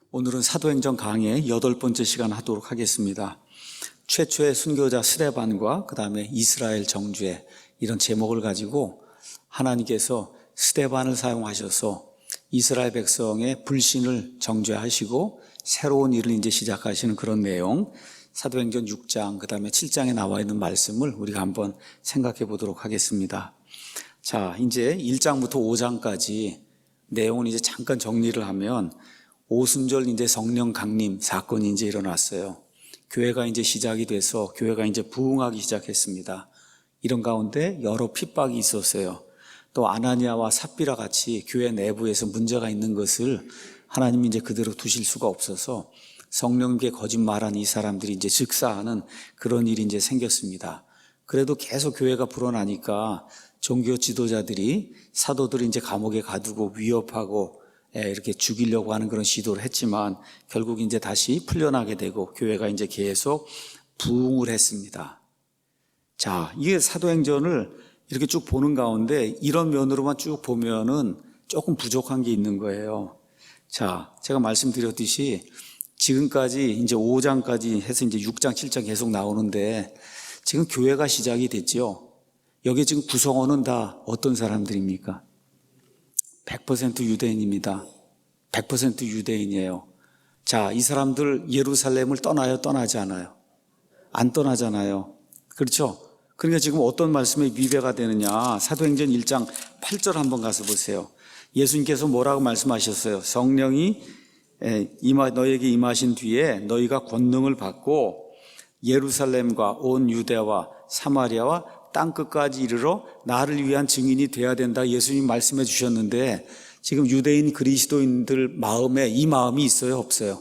오늘은 사도행전 강의 8번째 시간 하도록 하겠습니다. 최초의 순교자 스데반과 그 다음에 이스라엘 정죄, 이런 제목을 가지고 하나님께서 스데반을 사용하셔서 이스라엘 백성의 불신을 정죄하시고 새로운 일을 이제 시작하시는 그런 내용, 사도행전 6장 그 다음에 7장에 나와 있는 말씀을 우리가 한번 생각해 보도록 하겠습니다. 자, 이제 1장부터 5장까지 내용은 이제 잠깐 정리를 하면 오순절 이제 성령 강림 사건이 이제 일어났어요. 교회가 이제 시작이 돼서 교회가 이제 부흥하기 시작했습니다. 이런 가운데 여러 핍박이 있었어요. 또 아나니아와 삽비라 같이 교회 내부에서 문제가 있는 것을 하나님이 이제 그대로 두실 수가 없어서 성령께 거짓말한 이 사람들이 이제 즉사하는 그런 일이 이제 생겼습니다. 그래도 계속 교회가 불어나니까 종교 지도자들이 사도들을 이제 감옥에 가두고 위협하고 이렇게 죽이려고 하는 그런 시도를 했지만 결국 이제 다시 풀려나게 되고 교회가 이제 계속 부흥을 했습니다. 자, 이게 사도행전을 이렇게 쭉 보는 가운데 이런 면으로만 쭉 보면은 조금 부족한 게 있는 거예요. 자, 제가 말씀드렸듯이 지금까지 이제 5장까지 해서 이제 6장, 7장 계속 나오는데 지금 교회가 시작이 됐죠. 여기 지금 구성원은 다 어떤 사람들입니까? 100% 유대인입니다. 100% 유대인이에요. 자, 이 사람들 예루살렘을 떠나요? 떠나지 않아요? 안 떠나잖아요. 그렇죠? 그러니까 지금 어떤 말씀에 위배가 되느냐. 사도행전 1장 8절 한번 가서 보세요. 예수님께서 뭐라고 말씀하셨어요? 성령이 너에게 임하신 뒤에 너희가 권능을 받고 예루살렘과 온 유대와 사마리아와 땅끝까지 이르러 나를 위한 증인이 돼야 된다. 예수님 말씀해 주셨는데 지금 유대인 그리스도인들 마음에 이 마음이 있어요? 없어요?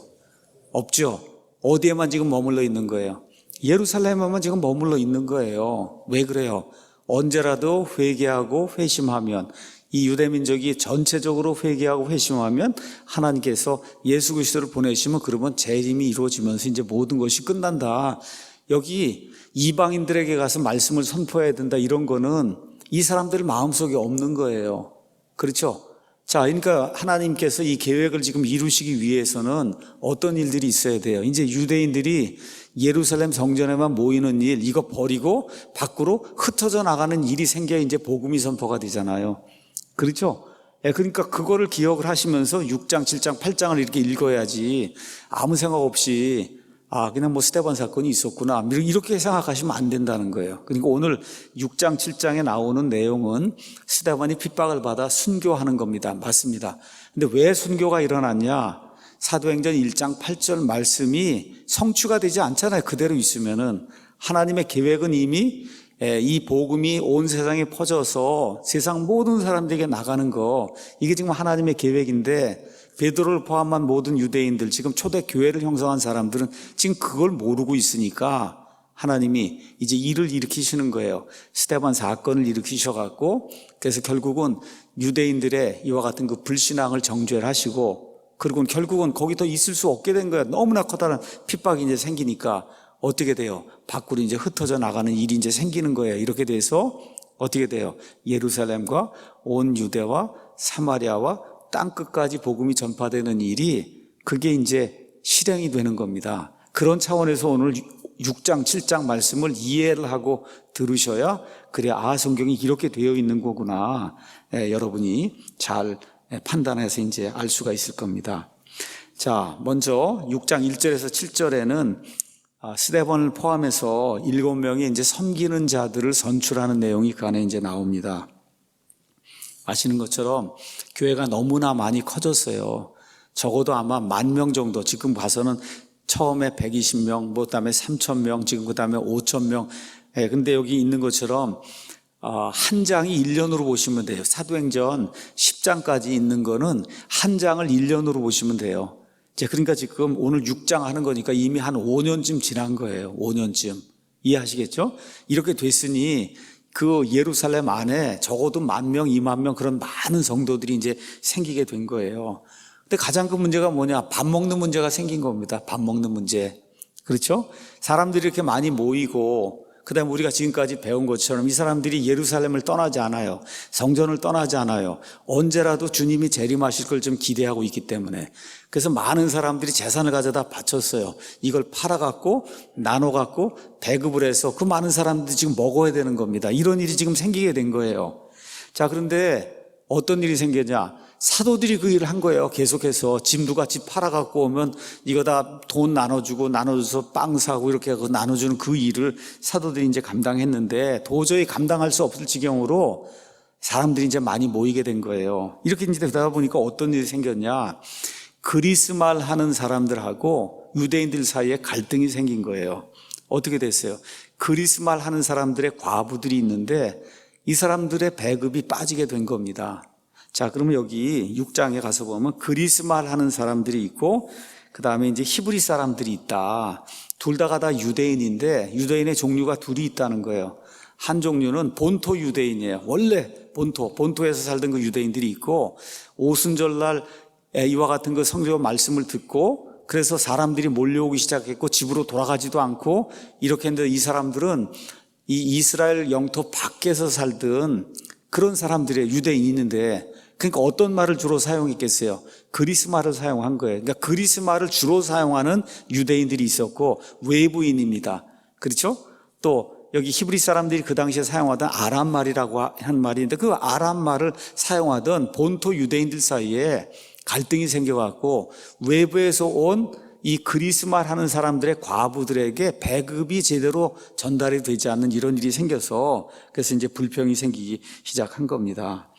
없죠. 어디에만 지금 머물러 있는 거예요? 예루살렘에만 지금 머물러 있는 거예요. 왜 그래요? 언제라도 회개하고 회심하면, 이 유대민족이 전체적으로 회개하고 회심하면 하나님께서 예수 그리스도를 보내시면 그러면 재림이 이루어지면서 이제 모든 것이 끝난다. 여기 이방인들에게 가서 말씀을 선포해야 된다, 이런 거는 이 사람들 마음속에 없는 거예요. 그렇죠? 자, 그러니까 하나님께서 이 계획을 지금 이루시기 위해서는 어떤 일들이 있어야 돼요? 이제 유대인들이 예루살렘 성전에만 모이는 일, 이거 버리고 밖으로 흩어져 나가는 일이 생겨야 이제 복음이 선포가 되잖아요. 그렇죠? 그러니까 그거를 기억을 하시면서 6장, 7장, 8장을 이렇게 읽어야지 아무 생각 없이 그냥 뭐 스데반 사건이 있었구나, 이렇게 생각하시면 안 된다는 거예요. 그러니까 오늘 6장, 7장에 나오는 내용은 스데반이 핍박을 받아 순교하는 겁니다. 맞습니다. 근데 왜 순교가 일어났냐? 사도행전 1장 8절 말씀이 성취가 되지 않잖아요. 그대로 있으면은. 하나님의 계획은 이미 이 복음이 온 세상에 퍼져서 세상 모든 사람들에게 나가는 거, 이게 지금 하나님의 계획인데 베드로를 포함한 모든 유대인들, 지금 초대 교회를 형성한 사람들은 지금 그걸 모르고 있으니까 하나님이 이제 일을 일으키시는 거예요. 스데반 사건을 일으키셔갖고, 그래서 결국은 유대인들의 이와 같은 그 불신앙을 정죄를 하시고, 그리고 결국은 거기 더 있을 수 없게 된 거예요. 너무나 커다란 핍박이 이제 생기니까 어떻게 돼요? 밖으로 이제 흩어져 나가는 일이 이제 생기는 거예요. 이렇게 돼서 어떻게 돼요? 예루살렘과 온 유대와 사마리아와 땅끝까지 복음이 전파되는 일이, 그게 이제 실행이 되는 겁니다. 그런 차원에서 오늘 6장, 7장 말씀을 이해를 하고 들으셔야, 그래, 성경이 이렇게 되어 있는 거구나, 여러분이 잘 판단해서 이제 알 수가 있을 겁니다. 자, 먼저 6장 1절에서 7절에는 스데반을 포함해서 7명의 이제 섬기는 자들을 선출하는 내용이 그 안에 이제 나옵니다. 아시는 것처럼 교회가 너무나 많이 커졌어요. 적어도 아마 10,000명 정도, 지금 봐서는 처음에 120명, 그다음에 3,000명, 지금 그다음에 5,000명. 근데 여기 있는 것처럼 한 장이 1년으로 보시면 돼요. 사도행전 10장까지 있는 거는 한 장을 1년으로 보시면 돼요. 그러니까 지금 오늘 6장 하는 거니까 이미 한 5년쯤 지난 거예요. 5년쯤. 이해하시겠죠? 이렇게 됐으니 그 예루살렘 안에 적어도 10,000명, 20,000명 그런 많은 성도들이 이제 생기게 된 거예요. 근데 가장 큰 문제가 뭐냐? 밥 먹는 문제가 생긴 겁니다. 밥 먹는 문제. 그렇죠? 사람들이 이렇게 많이 모이고, 그다음에 우리가 지금까지 배운 것처럼 이 사람들이 예루살렘을 떠나지 않아요. 성전을 떠나지 않아요. 언제라도 주님이 재림하실 걸 좀 기대하고 있기 때문에. 그래서 많은 사람들이 재산을 가져다 바쳤어요. 이걸 팔아갖고 나눠갖고 배급을 해서 그 많은 사람들이 지금 먹어야 되는 겁니다. 이런 일이 지금 생기게 된 거예요. 자, 그런데 어떤 일이 생겼냐? 사도들이 그 일을 한 거예요. 계속해서 누가 집 팔아갖고 오면 이거 다 돈 나눠줘서 빵 사고 이렇게 하고 나눠주는 그 일을 사도들이 이제 감당했는데 도저히 감당할 수 없을 지경으로 사람들이 이제 많이 모이게 된 거예요. 이렇게 이제 되다 보니까 어떤 일이 생겼냐? 그리스말 하는 사람들하고 유대인들 사이에 갈등이 생긴 거예요. 어떻게 됐어요? 그리스말 하는 사람들의 과부들이 있는데 이 사람들의 배급이 빠지게 된 겁니다. 자, 그러면 여기 6장에 가서 보면 그리스말 하는 사람들이 있고 그 다음에 이제 히브리 사람들이 있다. 둘 다가 다 유대인인데 유대인의 종류가 둘이 있다는 거예요. 한 종류는 본토 유대인이에요. 원래 본토에서 살던 그 유대인들이 있고 오순절날 이와 같은 그 성경 말씀을 듣고 그래서 사람들이 몰려오기 시작했고 집으로 돌아가지도 않고 이렇게 했는데 이 사람들은 이 이스라엘 영토 밖에서 살던 그런 사람들의 유대인인데 그러니까 어떤 말을 주로 사용했겠어요? 그리스말을 사용한 거예요. 그러니까 그리스말을 주로 사용하는 유대인들이 있었고 외부인입니다. 그렇죠? 또 여기 히브리 사람들이 그 당시에 사용하던 아람말이라고 한 말인데 그 아람말을 사용하던 본토 유대인들 사이에 갈등이 생겨갖고 외부에서 온 이 그리스말 하는 사람들의 과부들에게 배급이 제대로 전달이 되지 않는 이런 일이 생겨서 그래서 이제 불평이 생기기 시작한 겁니다.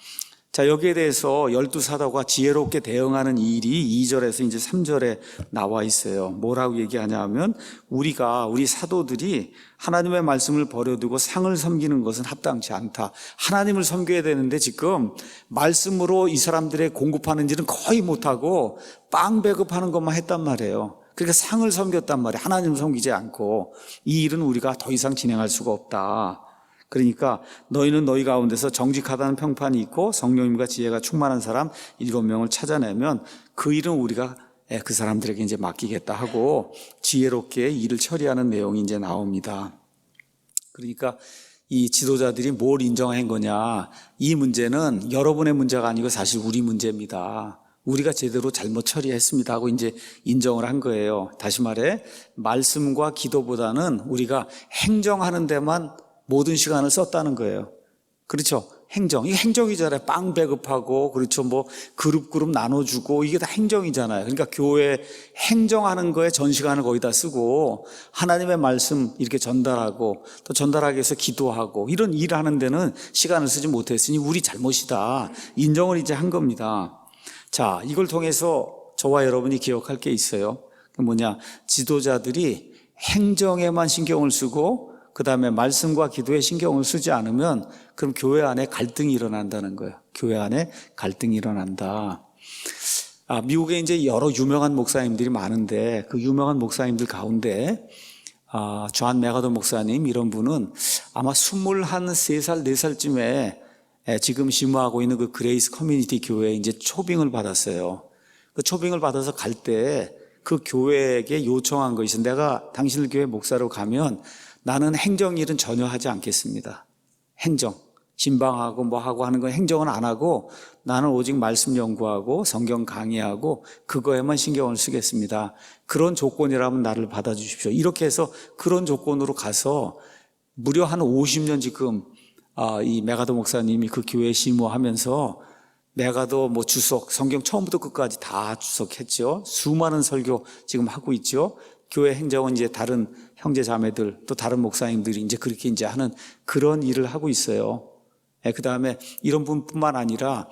자, 여기에 대해서 열두 사도가 지혜롭게 대응하는 이 일이 2절에서 이제 3절에 나와 있어요. 뭐라고 얘기하냐면 우리 사도들이 하나님의 말씀을 버려두고 상을 섬기는 것은 합당치 않다. 하나님을 섬겨야 되는데 지금 말씀으로 이 사람들의 공급하는 일은 거의 못하고 빵 배급하는 것만 했단 말이에요. 그러니까 상을 섬겼단 말이에요. 하나님을 섬기지 않고 이 일은 우리가 더 이상 진행할 수가 없다. 그러니까 너희는 너희 가운데서 정직하다는 평판이 있고 성령님과 지혜가 충만한 사람 7명을 찾아내면 그 일은 우리가 그 사람들에게 이제 맡기겠다 하고 지혜롭게 일을 처리하는 내용이 이제 나옵니다. 그러니까 이 지도자들이 뭘 인정한 거냐? 이 문제는 여러분의 문제가 아니고 사실 우리 문제입니다. 우리가 제대로 잘못 처리했습니다 하고 이제 인정을 한 거예요. 다시 말해 말씀과 기도보다는 우리가 행정하는 데만 모든 시간을 썼다는 거예요. 그렇죠? 이게 행정이잖아요. 빵 배급하고, 그렇죠. 뭐, 그룹 나눠주고, 이게 다 행정이잖아요. 그러니까 교회 행정하는 거에 전 시간을 거의 다 쓰고, 하나님의 말씀 이렇게 전달하고, 또 전달하기 위해서 기도하고, 이런 일 하는 데는 시간을 쓰지 못했으니 우리 잘못이다. 인정을 이제 한 겁니다. 자, 이걸 통해서 저와 여러분이 기억할 게 있어요. 뭐냐. 지도자들이 행정에만 신경을 쓰고, 그 다음에 말씀과 기도에 신경을 쓰지 않으면 그럼 교회 안에 갈등이 일어난다는 거예요. 교회 안에 갈등이 일어난다. 미국에 이제 여러 유명한 목사님들이 많은데 그 유명한 목사님들 가운데 존 메가더 목사님 이런 분은 아마 23살, 4살쯤에 지금 심호하고 있는 그 그레이스 커뮤니티 교회에 이제 초빙을 받았어요. 그 초빙을 받아서 갈 때 그 교회에게 요청한 거 있어요. 내가 당신들 교회 목사로 가면 나는 행정일은 전혀 하지 않겠습니다. 행정, 신방하고 뭐 하고 하는 건 행정은 안 하고 나는 오직 말씀 연구하고 성경 강의하고 그거에만 신경을 쓰겠습니다. 그런 조건이라면 나를 받아주십시오. 이렇게 해서 그런 조건으로 가서 무려 한 50년 지금 이 메가더 목사님이 그 교회에 심호하면서 메가더 뭐 주석, 성경 처음부터 끝까지 다 주석했죠. 수많은 설교 지금 하고 있죠. 교회 행정은 이제 다른 형제 자매들 또 다른 목사님들이 이제 그렇게 이제 하는 그런 일을 하고 있어요. 그 다음에 이런 분뿐만 아니라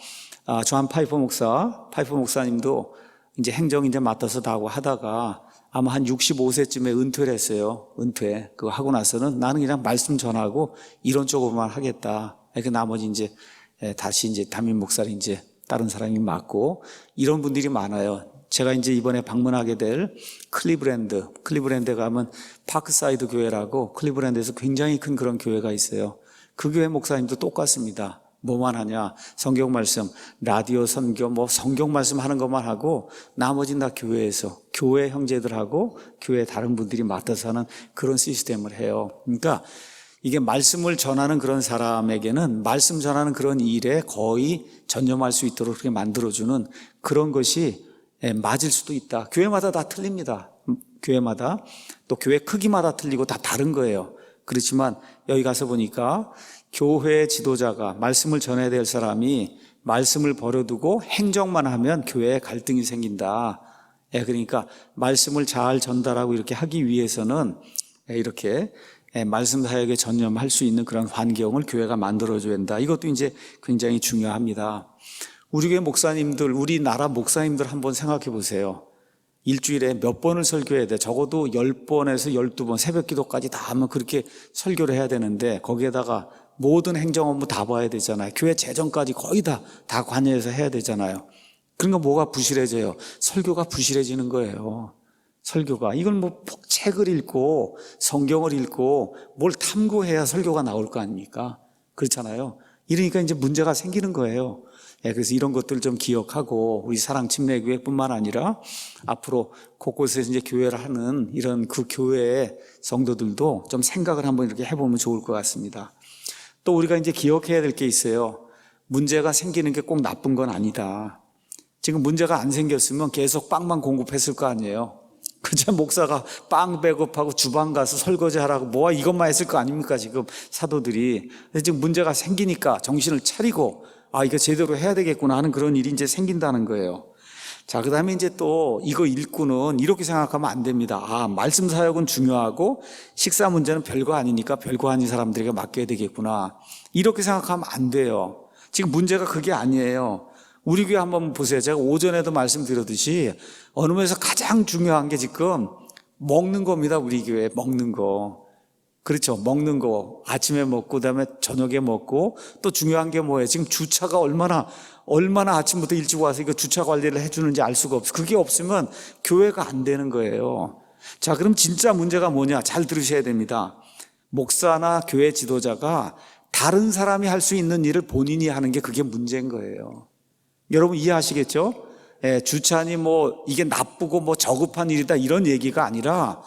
존 파이퍼 목사님도 이제 행정 이제 맡아서 다 하다가 아마 한 65세쯤에 은퇴를 했어요. 그거 하고 나서는 나는 그냥 말씀 전하고 이런 쪽으로만 하겠다. 그 나머지 이제 다시 이제 담임 목사를 이제 다른 사람이 맡고 이런 분들이 많아요. 제가 이제 이번에 방문하게 될 클리브랜드에 가면 파크사이드 교회라고 클리브랜드에서 굉장히 큰 그런 교회가 있어요. 그 교회 목사님도 똑같습니다. 뭐만 하냐? 성경 말씀, 라디오 선교, 뭐 성경 말씀 하는 것만 하고 나머지는 다 교회에서 교회 형제들하고 교회 다른 분들이 맡아서 하는 그런 시스템을 해요. 그러니까 이게 말씀을 전하는 그런 사람에게는 말씀 전하는 그런 일에 거의 전념할 수 있도록 그렇게 만들어주는 그런 것이 맞을 수도 있다. 교회마다 다 틀립니다. 교회마다 또 교회 크기마다 틀리고 다 다른 거예요. 그렇지만 여기 가서 보니까 교회 지도자가 말씀을 전해야 될 사람이 말씀을 버려두고 행정만 하면 교회에 갈등이 생긴다. 그러니까 말씀을 잘 전달하고 이렇게 하기 위해서는 이렇게 말씀 사역에 전념할 수 있는 그런 환경을 교회가 만들어줘야 된다. 이것도 이제 굉장히 중요합니다. 우리 교회 목사님들, 우리나라 목사님들 한번 생각해 보세요. 일주일에 몇 번을 설교해야 돼? 적어도 10번에서 12번 새벽 기도까지 다 하면 그렇게 설교를 해야 되는데 거기에다가 모든 행정 업무 다 봐야 되잖아요. 교회 재정까지 거의 다 관여해서 해야 되잖아요. 그러니까 뭐가 부실해져요? 설교가 부실해지는 거예요. 설교가. 이건 뭐 책을 읽고 성경을 읽고 뭘 탐구해야 설교가 나올 거 아닙니까? 그렇잖아요. 이러니까 이제 문제가 생기는 거예요. 그래서 이런 것들 좀 기억하고 우리 사랑침례교회뿐만 아니라 앞으로 곳곳에서 이제 교회를 하는 이런 그 교회의 성도들도 좀 생각을 한번 이렇게 해보면 좋을 것 같습니다. 또 우리가 이제 기억해야 될 게 있어요. 문제가 생기는 게 꼭 나쁜 건 아니다. 지금 문제가 안 생겼으면 계속 빵만 공급했을 거 아니에요. 그저 목사가 빵 배급하고 주방 가서 설거지 하라고 뭐 이것만 했을 거 아닙니까? 지금 사도들이. 지금 문제가 생기니까 정신을 차리고 이거 제대로 해야 되겠구나 하는 그런 일이 이제 생긴다는 거예요. 자, 그 다음에 이제 또 이거 읽고는 이렇게 생각하면 안 됩니다. 말씀 사역은 중요하고 식사 문제는 별거 아니니까 별거 아닌 사람들에게 맡겨야 되겠구나. 이렇게 생각하면 안 돼요. 지금 문제가 그게 아니에요. 우리 교회 한번 보세요. 제가 오전에도 말씀드렸듯이 어느 면에서 가장 중요한 게 지금 먹는 겁니다. 우리 교회 먹는 거. 그렇죠. 먹는 거. 아침에 먹고 그다음에 저녁에 먹고 또 중요한 게 뭐예요? 지금 주차가 얼마나 아침부터 일찍 와서 이거 주차 관리를 해주는지 알 수가 없어. 그게 없으면 교회가 안 되는 거예요. 자, 그럼 진짜 문제가 뭐냐? 잘 들으셔야 됩니다. 목사나 교회 지도자가 다른 사람이 할 수 있는 일을 본인이 하는 게 그게 문제인 거예요. 여러분 이해하시겠죠? 주차니 뭐 이게 나쁘고 뭐 저급한 일이다 이런 얘기가 아니라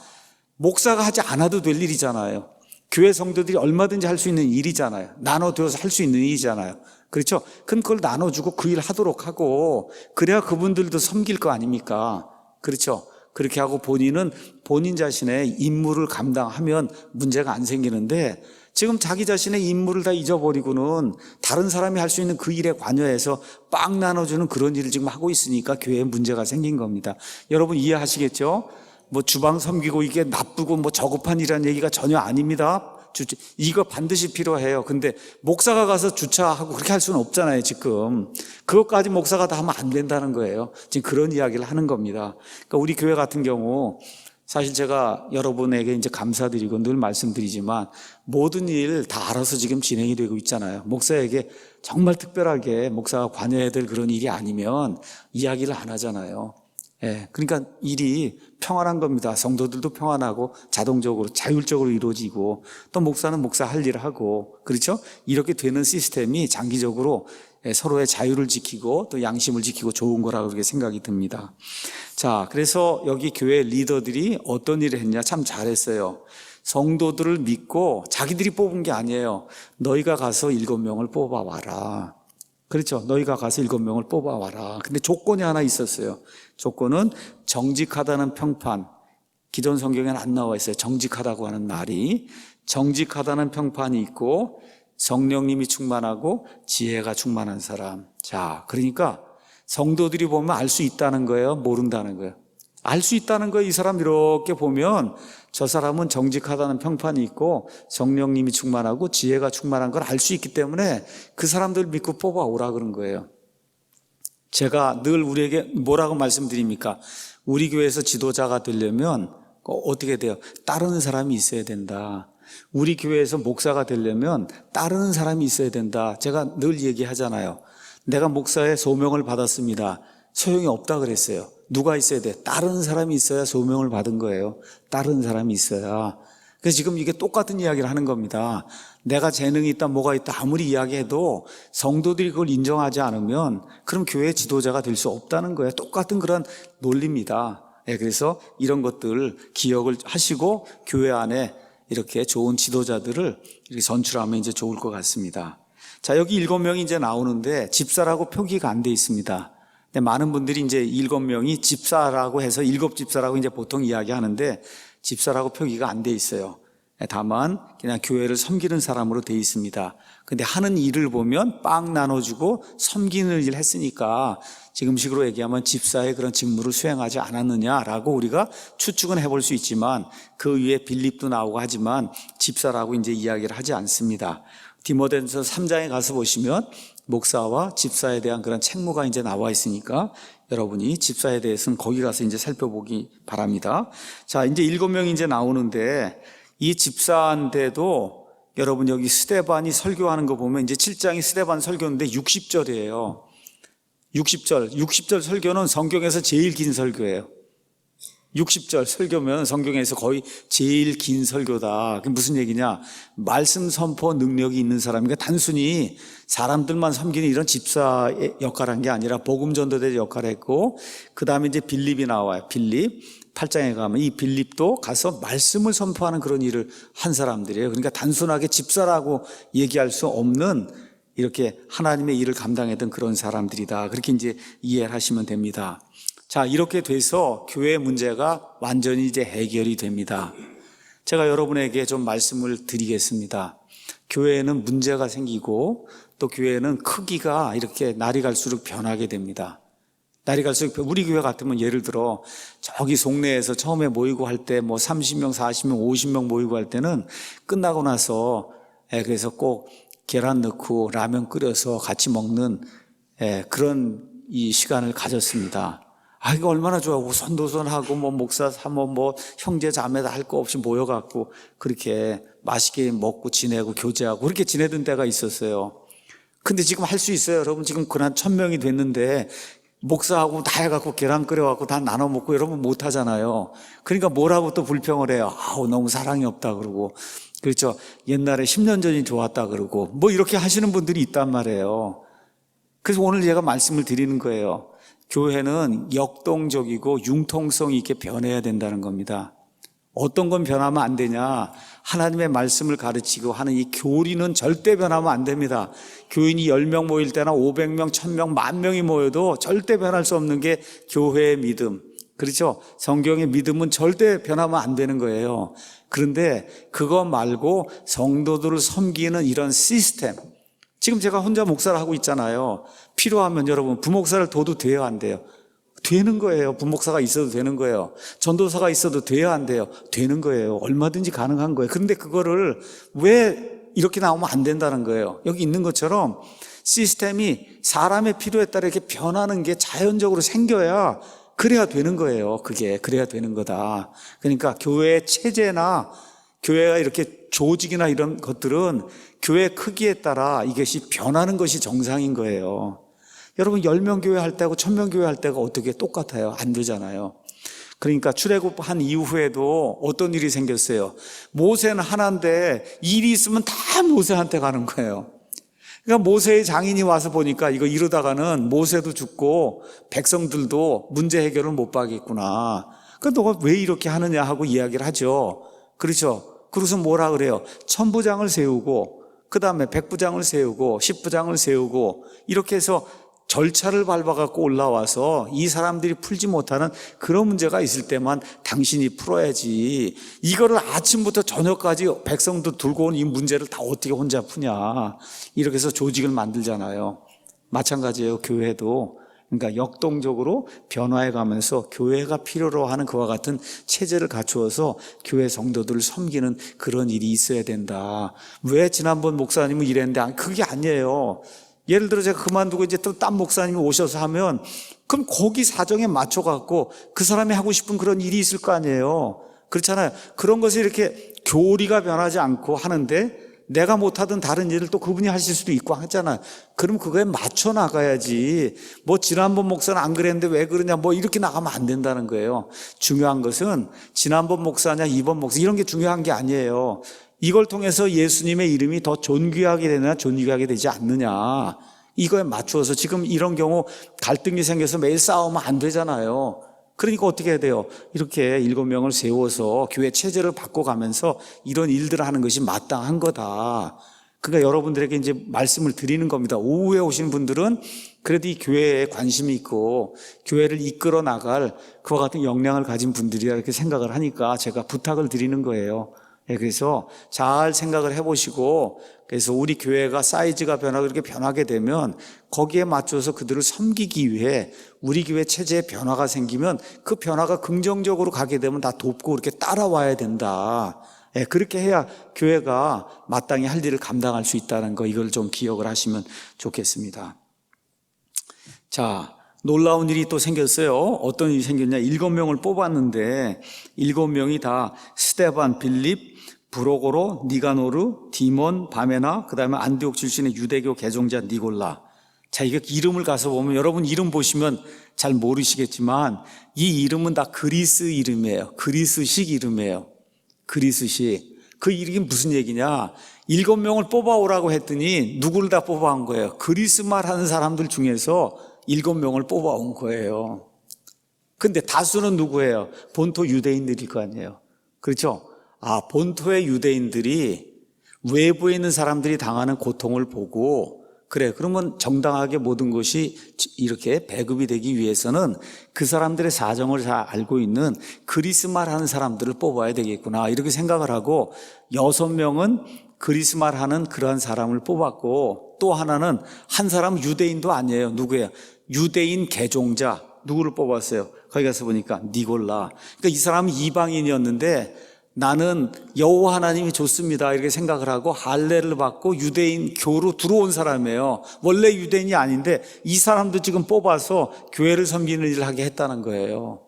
목사가 하지 않아도 될 일이잖아요. 교회 성도들이 얼마든지 할 수 있는 일이잖아요. 나눠두어서 할 수 있는 일이잖아요. 그렇죠? 그럼 그걸 나눠주고 그 일 하도록 하고 그래야 그분들도 섬길 거 아닙니까? 그렇죠? 그렇게 하고 본인은 본인 자신의 임무를 감당하면 문제가 안 생기는데 지금 자기 자신의 임무를 다 잊어버리고는 다른 사람이 할 수 있는 그 일에 관여해서 빵 나눠주는 그런 일을 지금 하고 있으니까 교회에 문제가 생긴 겁니다. 여러분 이해하시겠죠? 뭐 주방 섬기고 이게 나쁘고 뭐 저급한 일이라는 얘기가 전혀 아닙니다. 이거 반드시 필요해요. 근데 목사가 가서 주차하고 그렇게 할 수는 없잖아요, 지금. 그것까지 목사가 다 하면 안 된다는 거예요. 지금 그런 이야기를 하는 겁니다. 그러니까 우리 교회 같은 경우 사실 제가 여러분에게 이제 감사드리고 늘 말씀드리지만 모든 일 다 알아서 지금 진행이 되고 있잖아요. 목사에게 정말 특별하게 목사가 관여해야 될 그런 일이 아니면 이야기를 안 하잖아요. 그러니까 일이 평안한 겁니다. 성도들도 평안하고 자동적으로 자율적으로 이루어지고 또 목사는 목사 할 일을 하고 그렇죠? 이렇게 되는 시스템이 장기적으로 서로의 자유를 지키고 또 양심을 지키고 좋은 거라고 그렇게 생각이 듭니다. 자, 그래서 여기 교회 리더들이 어떤 일을 했냐? 참 잘했어요. 성도들을 믿고 자기들이 뽑은 게 아니에요. 너희가 가서 7명을 뽑아와라. 그렇죠. 너희가 가서 7명을 뽑아와라. 근데 조건이 하나 있었어요. 조건은 정직하다는 평판. 기존 성경에는 안 나와 있어요. 정직하다고 하는 말이. 정직하다는 평판이 있고 성령님이 충만하고 지혜가 충만한 사람. 자, 그러니까 성도들이 보면 알 수 있다는 거예요? 모른다는 거예요? 알 수 있다는 거예요. 이 사람 이렇게 보면 저 사람은 정직하다는 평판이 있고 성령님이 충만하고 지혜가 충만한 걸 알 수 있기 때문에 그 사람들 믿고 뽑아오라 그런 거예요. 제가 늘 우리에게 뭐라고 말씀드립니까? 우리 교회에서 지도자가 되려면 어떻게 돼요? 따르는 사람이 있어야 된다. 우리 교회에서 목사가 되려면 따르는 사람이 있어야 된다. 제가 늘 얘기하잖아요. 내가 목사의 소명을 받았습니다. 소용이 없다 그랬어요. 누가 있어야 돼? 따르는 사람이 있어야 소명을 받은 거예요. 따르는 사람이 있어야. 그래서 지금 이게 똑같은 이야기를 하는 겁니다. 내가 재능이 있다 뭐가 있다 아무리 이야기해도 성도들이 그걸 인정하지 않으면 그럼 교회 지도자가 될 수 없다는 거예요. 똑같은 그런 논리입니다. 그래서 이런 것들 기억을 하시고 교회 안에 이렇게 좋은 지도자들을 이렇게 선출하면 이제 좋을 것 같습니다. 자, 여기 7명이 이제 나오는데 집사라고 표기가 안 돼 있습니다. 근데 많은 분들이 이제 7명이 집사라고 해서 7집사라고 이제 보통 이야기하는데 집사라고 표기가 안 돼 있어요. 다만 그냥 교회를 섬기는 사람으로 돼 있습니다. 근데 하는 일을 보면 빵 나눠주고 섬기는 일을 했으니까 지금식으로 얘기하면 집사의 그런 직무를 수행하지 않았느냐라고 우리가 추측은 해볼 수 있지만 그 위에 빌립도 나오고 하지만 집사라고 이제 이야기를 하지 않습니다. 디모데전서 3장에 가서 보시면 목사와 집사에 대한 그런 책무가 이제 나와 있으니까 여러분이 집사에 대해서는 거기 가서 이제 살펴보기 바랍니다. 자, 이제 7명이 이제 나오는데 이 집사인데도 여러분 여기 스데반이 설교하는 거 보면 이제 7장이 스데반 설교인데 60절이에요. 60절 설교는 성경에서 제일 긴 설교예요. 60절 설교면 성경에서 거의 제일 긴 설교다. 그게 무슨 얘기냐? 말씀 선포 능력이 있는 사람이니까 단순히 사람들만 섬기는 이런 집사의 역할을 한 게 아니라 복음 전도자의 역할을 했고, 그 다음에 이제 빌립이 나와요. 빌립 8장에 가면 이 빌립도 가서 말씀을 선포하는 그런 일을 한 사람들이에요. 그러니까 단순하게 집사라고 얘기할 수 없는 이렇게 하나님의 일을 감당했던 그런 사람들이다. 그렇게 이제 이해를 하시면 됩니다. 자, 이렇게 돼서 교회 문제가 완전히 이제 해결이 됩니다. 제가 여러분에게 좀 말씀을 드리겠습니다. 교회에는 문제가 생기고 또 교회는 크기가 이렇게 날이 갈수록 변하게 됩니다. 날이 갈수록 우리 교회 같으면 예를 들어 저기 송내에서 처음에 모이고 할 때 뭐 30명, 40명, 50명 모이고 할 때는 끝나고 나서 그래서 꼭 계란 넣고 라면 끓여서 같이 먹는 그런 이 시간을 가졌습니다. 아, 이거 얼마나 좋아하고 선도선하고 뭐 목사 사모 뭐 형제 자매다 할 거 없이 모여갖고 그렇게 맛있게 먹고 지내고 교제하고 그렇게 지내던 때가 있었어요. 근데 지금 할 수 있어요. 여러분 지금 그한 1000명이 됐는데 목사하고 다 해갖고 계란 끓여갖고 다 나눠 먹고 여러분 못 하잖아요. 그러니까 뭐라고 또 불평을 해요. 아우 너무 사랑이 없다 그러고, 그렇죠. 옛날에 10년 전이 좋았다 그러고 뭐 이렇게 하시는 분들이 있단 말이에요. 그래서 오늘 제가 말씀을 드리는 거예요. 교회는 역동적이고 융통성 있게 변해야 된다는 겁니다. 어떤 건 변하면 안 되냐? 하나님의 말씀을 가르치고 하는 이 교리는 절대 변하면 안 됩니다. 교인이 10명 모일 때나 500명, 1000명, 10,000명이 모여도 절대 변할 수 없는 게 교회의 믿음. 그렇죠? 성경의 믿음은 절대 변하면 안 되는 거예요. 그런데 그거 말고 성도들을 섬기는 이런 시스템, 지금 제가 혼자 목사를 하고 있잖아요. 필요하면 여러분 부목사를 둬도 돼요, 안 돼요? 되는 거예요. 부목사가 있어도 되는 거예요. 전도사가 있어도 돼요, 안 돼요? 되는 거예요. 얼마든지 가능한 거예요. 그런데 그거를 왜 이렇게 나오면 안 된다는 거예요. 여기 있는 것처럼 시스템이 사람의 필요에 따라 이렇게 변하는 게 자연적으로 생겨야 그래야 되는 거예요. 그래야 되는 거다. 그러니까 교회의 체제나 교회가 이렇게 조직이나 이런 것들은 교회 크기에 따라 이것이 변하는 것이 정상인 거예요. 여러분 10명 교회 할 때하고 1000명 교회 할 때가 어떻게 똑같아요? 안 되잖아요. 그러니까 출애굽한 이후에도 어떤 일이 생겼어요? 모세는 하나인데 일이 있으면 다 모세한테 가는 거예요. 그러니까 모세의 장인이 와서 보니까 이거 이러다가는 모세도 죽고 백성들도 문제 해결을 못 받겠구나. 그러니까 너가 왜 이렇게 하느냐 하고 이야기를 하죠. 그렇죠? 그래서 뭐라 그래요? 천부장을 세우고 그 다음에 백부장을 세우고 십부장을 세우고 이렇게 해서 절차를 밟아갖고 올라와서 이 사람들이 풀지 못하는 그런 문제가 있을 때만 당신이 풀어야지, 이거를 아침부터 저녁까지 백성도 들고 온 이 문제를 다 어떻게 혼자 푸냐, 이렇게 해서 조직을 만들잖아요. 마찬가지예요. 교회도. 그러니까 역동적으로 변화해 가면서 교회가 필요로 하는 그와 같은 체제를 갖추어서 교회 성도들을 섬기는 그런 일이 있어야 된다. 왜 지난번 목사님은 이랬는데 그게 아니에요. 예를 들어 제가 그만두고 이제 또 딴 목사님이 오셔서 하면 그럼 거기 사정에 맞춰 갖고 그 사람이 하고 싶은 그런 일이 있을 거 아니에요. 그렇잖아요. 그런 것이 이렇게 교리가 변하지 않고 하는데 내가 못하던 다른 일을 또 그분이 하실 수도 있고 하잖아요. 그럼 그거에 맞춰 나가야지. 뭐 지난번 목사는 안 그랬는데 왜 그러냐 뭐 이렇게 나가면 안 된다는 거예요. 중요한 것은 지난번 목사냐 이번 목사 이런 게 중요한 게 아니에요. 이걸 통해서 예수님의 이름이 더 존귀하게 되느냐 존귀하게 되지 않느냐, 이거에 맞추어서. 지금 이런 경우 갈등이 생겨서 매일 싸우면 안 되잖아요. 그러니까 어떻게 해야 돼요? 이렇게 7명을 세워서 교회 체제를 바꿔가면서 이런 일들을 하는 것이 마땅한 거다. 그러니까 여러분들에게 이제 말씀을 드리는 겁니다. 오후에 오신 분들은 그래도 이 교회에 관심이 있고 교회를 이끌어 나갈 그와 같은 역량을 가진 분들이라 이렇게 생각을 하니까 제가 부탁을 드리는 거예요. 그래서 잘 생각을 해보시고, 그래서 우리 교회가 사이즈가 변하고 이렇게 변하게 되면 거기에 맞춰서 그들을 섬기기 위해 우리 교회 체제에 변화가 생기면 그 변화가 긍정적으로 가게 되면 다 돕고 이렇게 따라와야 된다. 그렇게 해야 교회가 마땅히 할 일을 감당할 수 있다는 거, 이걸 좀 기억을 하시면 좋겠습니다. 자, 놀라운 일이 또 생겼어요. 어떤 일이 생겼냐? 7명을 뽑았는데 7명이 다 스데반, 빌립, 브로고로, 니가노르, 디몬, 바메나, 그 다음에 안디옥 출신의 유대교 개종자 니골라. 자, 이게 이름을 가서 보면, 여러분 이름 보시면 잘 모르시겠지만 이 이름은 다 그리스 이름이에요. 그리스식 이름이에요. 그리스식. 그 이름이 무슨 얘기냐? 7명을 뽑아오라고 했더니 누구를 다 뽑아온 거예요? 그리스 말 하는 사람들 중에서 7명을 뽑아온 거예요. 근데 다수는 누구예요? 본토 유대인들일 거 아니에요. 그렇죠? 본토의 유대인들이 외부에 있는 사람들이 당하는 고통을 보고, 그래, 그러면 정당하게 모든 것이 이렇게 배급이 되기 위해서는 그 사람들의 사정을 잘 알고 있는 그리스 말 하는 사람들을 뽑아야 되겠구나, 이렇게 생각을 하고 6명은 그리스 말 하는 그러한 사람을 뽑았고, 또 하나는 한 사람은 유대인도 아니에요. 누구예요? 유대인 개종자. 누구를 뽑았어요? 거기 가서 보니까 니골라. 그러니까 이 사람은 이방인이었는데 나는 여호와 하나님이 좋습니다, 이렇게 생각을 하고 할례를 받고 유대인 교로 들어온 사람이에요. 원래 유대인이 아닌데 이 사람도 지금 뽑아서 교회를 섬기는 일을 하게 했다는 거예요.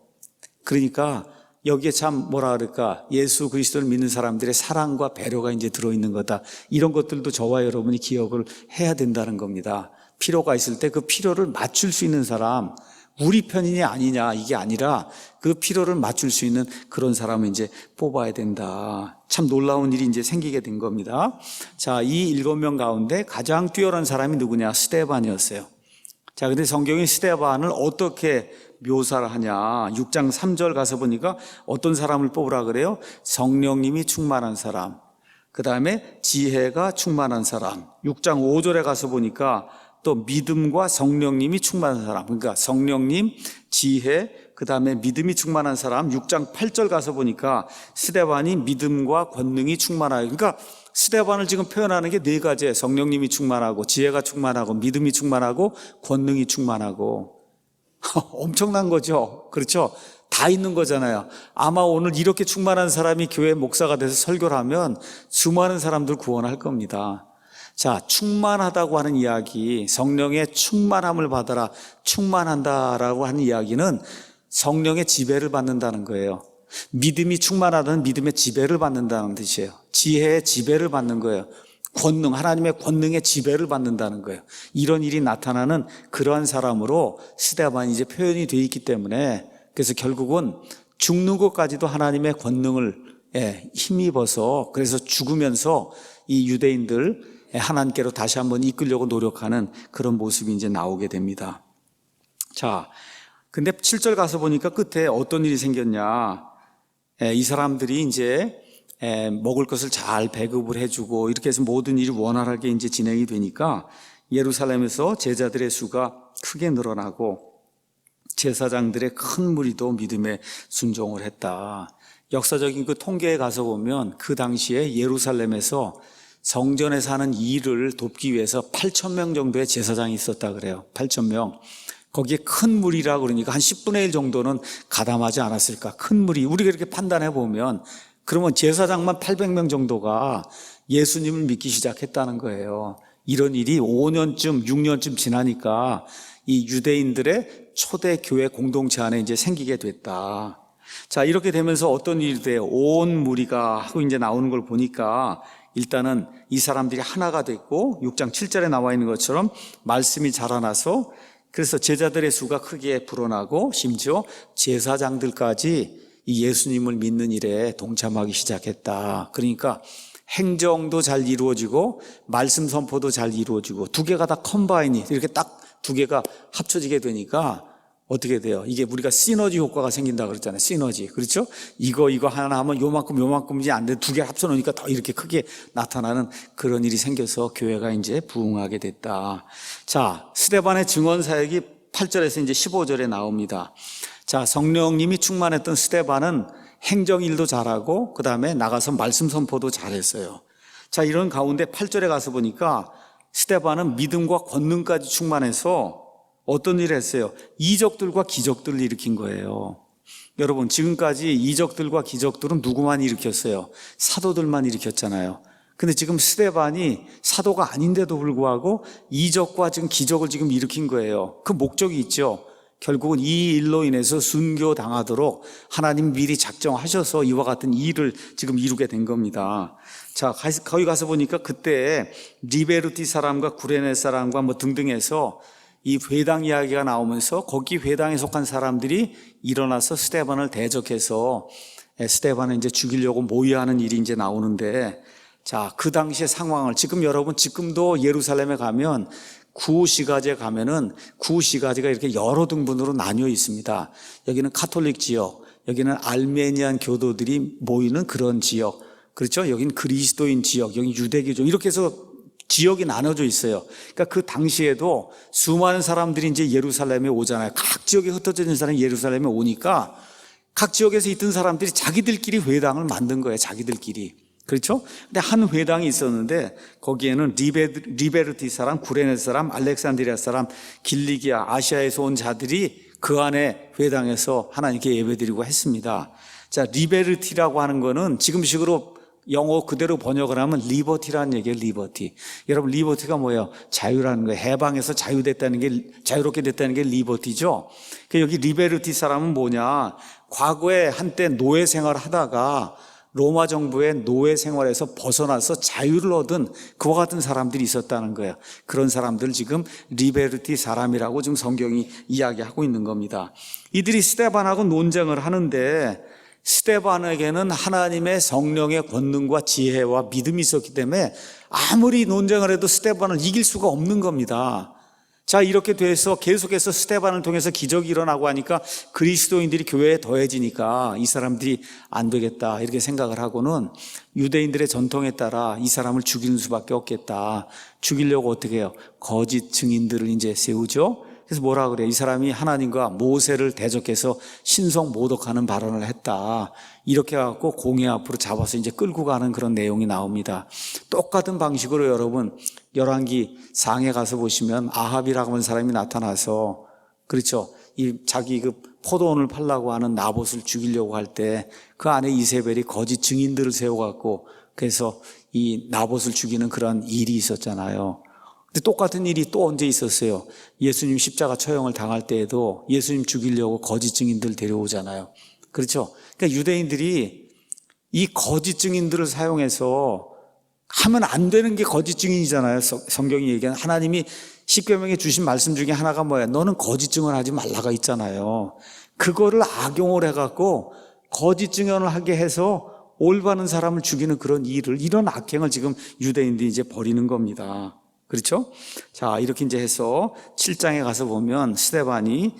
그러니까 여기에 참 뭐라 그럴까, 예수 그리스도를 믿는 사람들의 사랑과 배려가 이제 들어있는 거다. 이런 것들도 저와 여러분이 기억을 해야 된다는 겁니다. 필요가 있을 때 그 필요를 맞출 수 있는 사람, 우리 편이냐 아니냐 이게 아니라 그 필요를 맞출 수 있는 그런 사람을 이제 뽑아야 된다. 참 놀라운 일이 이제 생기게 된 겁니다. 자, 이 7명 가운데 가장 뛰어난 사람이 누구냐? 스데반이었어요. 자, 근데 성경이 스데반을 어떻게 묘사를 하냐? 6장 3절 가서 보니까 어떤 사람을 뽑으라 그래요? 성령님이 충만한 사람, 그 다음에 지혜가 충만한 사람. 6장 5절에 가서 보니까 또 믿음과 성령님이 충만한 사람, 그러니까 성령님, 지혜, 그 다음에 믿음이 충만한 사람. 6장 8절 가서 보니까 스데반이 믿음과 권능이 충만하여, 그러니까 스데반을 지금 표현하는 게 4가지예요. 성령님이 충만하고, 지혜가 충만하고, 믿음이 충만하고, 권능이 충만하고. 엄청난 거죠. 그렇죠? 다 있는 거잖아요. 아마 오늘 이렇게 충만한 사람이 교회 목사가 돼서 설교를 하면 수많은 사람들 구원할 겁니다. 자, 충만하다고 하는 이야기, 성령의 충만함을 받아라, 충만한다라고 하는 이야기는 성령의 지배를 받는다는 거예요. 믿음이 충만하다는 믿음의 지배를 받는다는 뜻이에요. 지혜의 지배를 받는 거예요. 권능, 하나님의 권능의 지배를 받는다는 거예요. 이런 일이 나타나는 그러한 사람으로 스데반이 이제 표현이 되어 있기 때문에, 그래서 결국은 죽는 것까지도 하나님의 권능을 힘입어서, 그래서 죽으면서 이 유대인들 하나님께로 다시 한번 이끌려고 노력하는 그런 모습이 이제 나오게 됩니다. 자, 근데 7절 가서 보니까 끝에 어떤 일이 생겼냐? 이 사람들이 이제 먹을 것을 잘 배급을 해주고 이렇게 해서 모든 일이 원활하게 이제 진행이 되니까 예루살렘에서 제자들의 수가 크게 늘어나고 제사장들의 큰 무리도 믿음에 순종을 했다. 역사적인 그 통계에 가서 보면 그 당시에 예루살렘에서 성전에 사는 일을 돕기 위해서 8,000명 정도의 제사장이 있었다 그래요. 8,000명. 거기에 큰 무리라 그러니까 한 10분의 1 정도는 가담하지 않았을까. 큰 무리. 우리가 이렇게 판단해 보면 그러면 제사장만 800명 정도가 예수님을 믿기 시작했다는 거예요. 이런 일이 5년쯤, 6년쯤 지나니까 이 유대인들의 초대 교회 공동체 안에 이제 생기게 됐다. 자, 이렇게 되면서 어떤 일이 돼요? 온 무리가 하고 이제 나오는 걸 보니까 일단은 이 사람들이 하나가 됐고 6장 7절에 나와 있는 것처럼 말씀이 자라나서 그래서 제자들의 수가 크게 불어나고 심지어 제사장들까지 이 예수님을 믿는 일에 동참하기 시작했다. 그러니까 행정도 잘 이루어지고 말씀 선포도 잘 이루어지고 두 개가 다 컴바인이 이렇게 딱 두 개가 합쳐지게 되니까 어떻게 돼요? 이게 우리가 시너지 효과가 생긴다 그랬잖아요. 시너지. 그렇죠? 이거 하나 하면 요만큼이 안 돼. 두 개 합쳐놓으니까 더 이렇게 크게 나타나는 그런 일이 생겨서 교회가 이제 부흥하게 됐다. 자, 스데반의 증언 사역이 8절에서 이제 15절에 나옵니다. 자, 성령님이 충만했던 스데반은 행정일도 잘하고 그 다음에 나가서 말씀 선포도 잘했어요. 자, 이런 가운데 8절에 가서 보니까 스데반은 믿음과 권능까지 충만해서 어떤 일을 했어요? 이적들과 기적들을 일으킨 거예요. 여러분, 지금까지 이적들과 기적들은 누구만 일으켰어요? 사도들만 일으켰잖아요. 근데 지금 스데반이 사도가 아닌데도 불구하고 이적과 지금 기적을 지금 일으킨 거예요. 그 목적이 있죠. 결국은 이 일로 인해서 순교당하도록 하나님 미리 작정하셔서 이와 같은 일을 지금 이루게 된 겁니다. 자, 거기 가서 보니까 그때 리베르티 사람과 구레네 사람과 뭐 등등 해서 이 회당 이야기가 나오면서 거기 회당에 속한 사람들이 일어나서 스데반을 대적해서 스데반을 이제 죽이려고 모의하는 일이 이제 나오는데, 자, 그 당시의 상황을 지금 여러분 지금도 예루살렘에 가면 구시가지에 가면은 구시가지가 이렇게 여러 등분으로 나뉘어 있습니다. 여기는 카톨릭 지역, 여기는 알메니안 교도들이 모이는 그런 지역, 그렇죠? 여기는 그리스도인 지역, 여기 유대교죠. 이렇게 해서 지역이 나눠져 있어요. 그러니까 그 당시에도 수많은 사람들이 이제 예루살렘에 오잖아요. 각 지역에 흩어져 있는 사람이 예루살렘에 오니까 각 지역에서 있던 사람들이 자기들끼리 회당을 만든 거예요. 자기들끼리. 그렇죠? 근데 한 회당이 있었는데 거기에는 리베르티 사람, 구레네 사람, 알렉산드리아 사람, 길리기아, 아시아에서 온 자들이 그 안에 회당에서 하나님께 예배드리고 했습니다. 자, 리베르티라고 하는 거는 지금식으로 영어 그대로 번역을 하면 리버티라는 얘기예요. 리버티. 여러분, 리버티가 뭐예요? 자유라는 거예요. 해방에서 자유롭게 됐다는 게 리버티죠. 여기 리베르티 사람은 뭐냐? 과거에 한때 노예 생활을 하다가 로마 정부의 노예 생활에서 벗어나서 자유를 얻은 그와 같은 사람들이 있었다는 거예요. 그런 사람들을 지금 리베르티 사람이라고 지금 성경이 이야기하고 있는 겁니다. 이들이 스데반하고 논쟁을 하는데 스데반에게는 하나님의 성령의 권능과 지혜와 믿음이 있었기 때문에 아무리 논쟁을 해도 스데반을 이길 수가 없는 겁니다. 자, 이렇게 돼서 계속해서 스데반을 통해서 기적이 일어나고 하니까 그리스도인들이 교회에 더해지니까 이 사람들이 안 되겠다 이렇게 생각을 하고는 유대인들의 전통에 따라 이 사람을 죽이는 수밖에 없겠다. 죽이려고 어떻게 해요? 거짓 증인들을 이제 세우죠. 그래서 뭐라 그래요? 이 사람이 하나님과 모세를 대적해서 신성 모독하는 발언을 했다. 이렇게 해갖고 공회 앞으로 잡아서 이제 끌고 가는 그런 내용이 나옵니다. 똑같은 방식으로 여러분 열왕기 상에 가서 보시면 아합이라고 하는 사람이 나타나서, 그렇죠? 이 자기 그 포도원을 팔라고 하는 나봇을 죽이려고 할 때 그 안에 이세벨이 거짓 증인들을 세워갖고 그래서 이 나봇을 죽이는 그런 일이 있었잖아요. 근데 똑같은 일이 또 언제 있었어요? 예수님 십자가 처형을 당할 때에도 예수님 죽이려고 거짓 증인들 데려오잖아요. 그렇죠? 그러니까 유대인들이 이 거짓 증인들을 사용해서 하면 안 되는 게 거짓 증인이잖아요. 성경이 얘기하는 하나님이 십계명에 주신 말씀 중에 하나가 뭐야? 너는 거짓 증언하지 말라가 있잖아요. 그거를 악용을 해갖고 거짓 증언을 하게 해서 올바른 사람을 죽이는 그런 일을, 이런 악행을 지금 유대인들이 이제 벌이는 겁니다. 그렇죠? 자, 이렇게 이제 해서 7장에 가서 보면 스데반이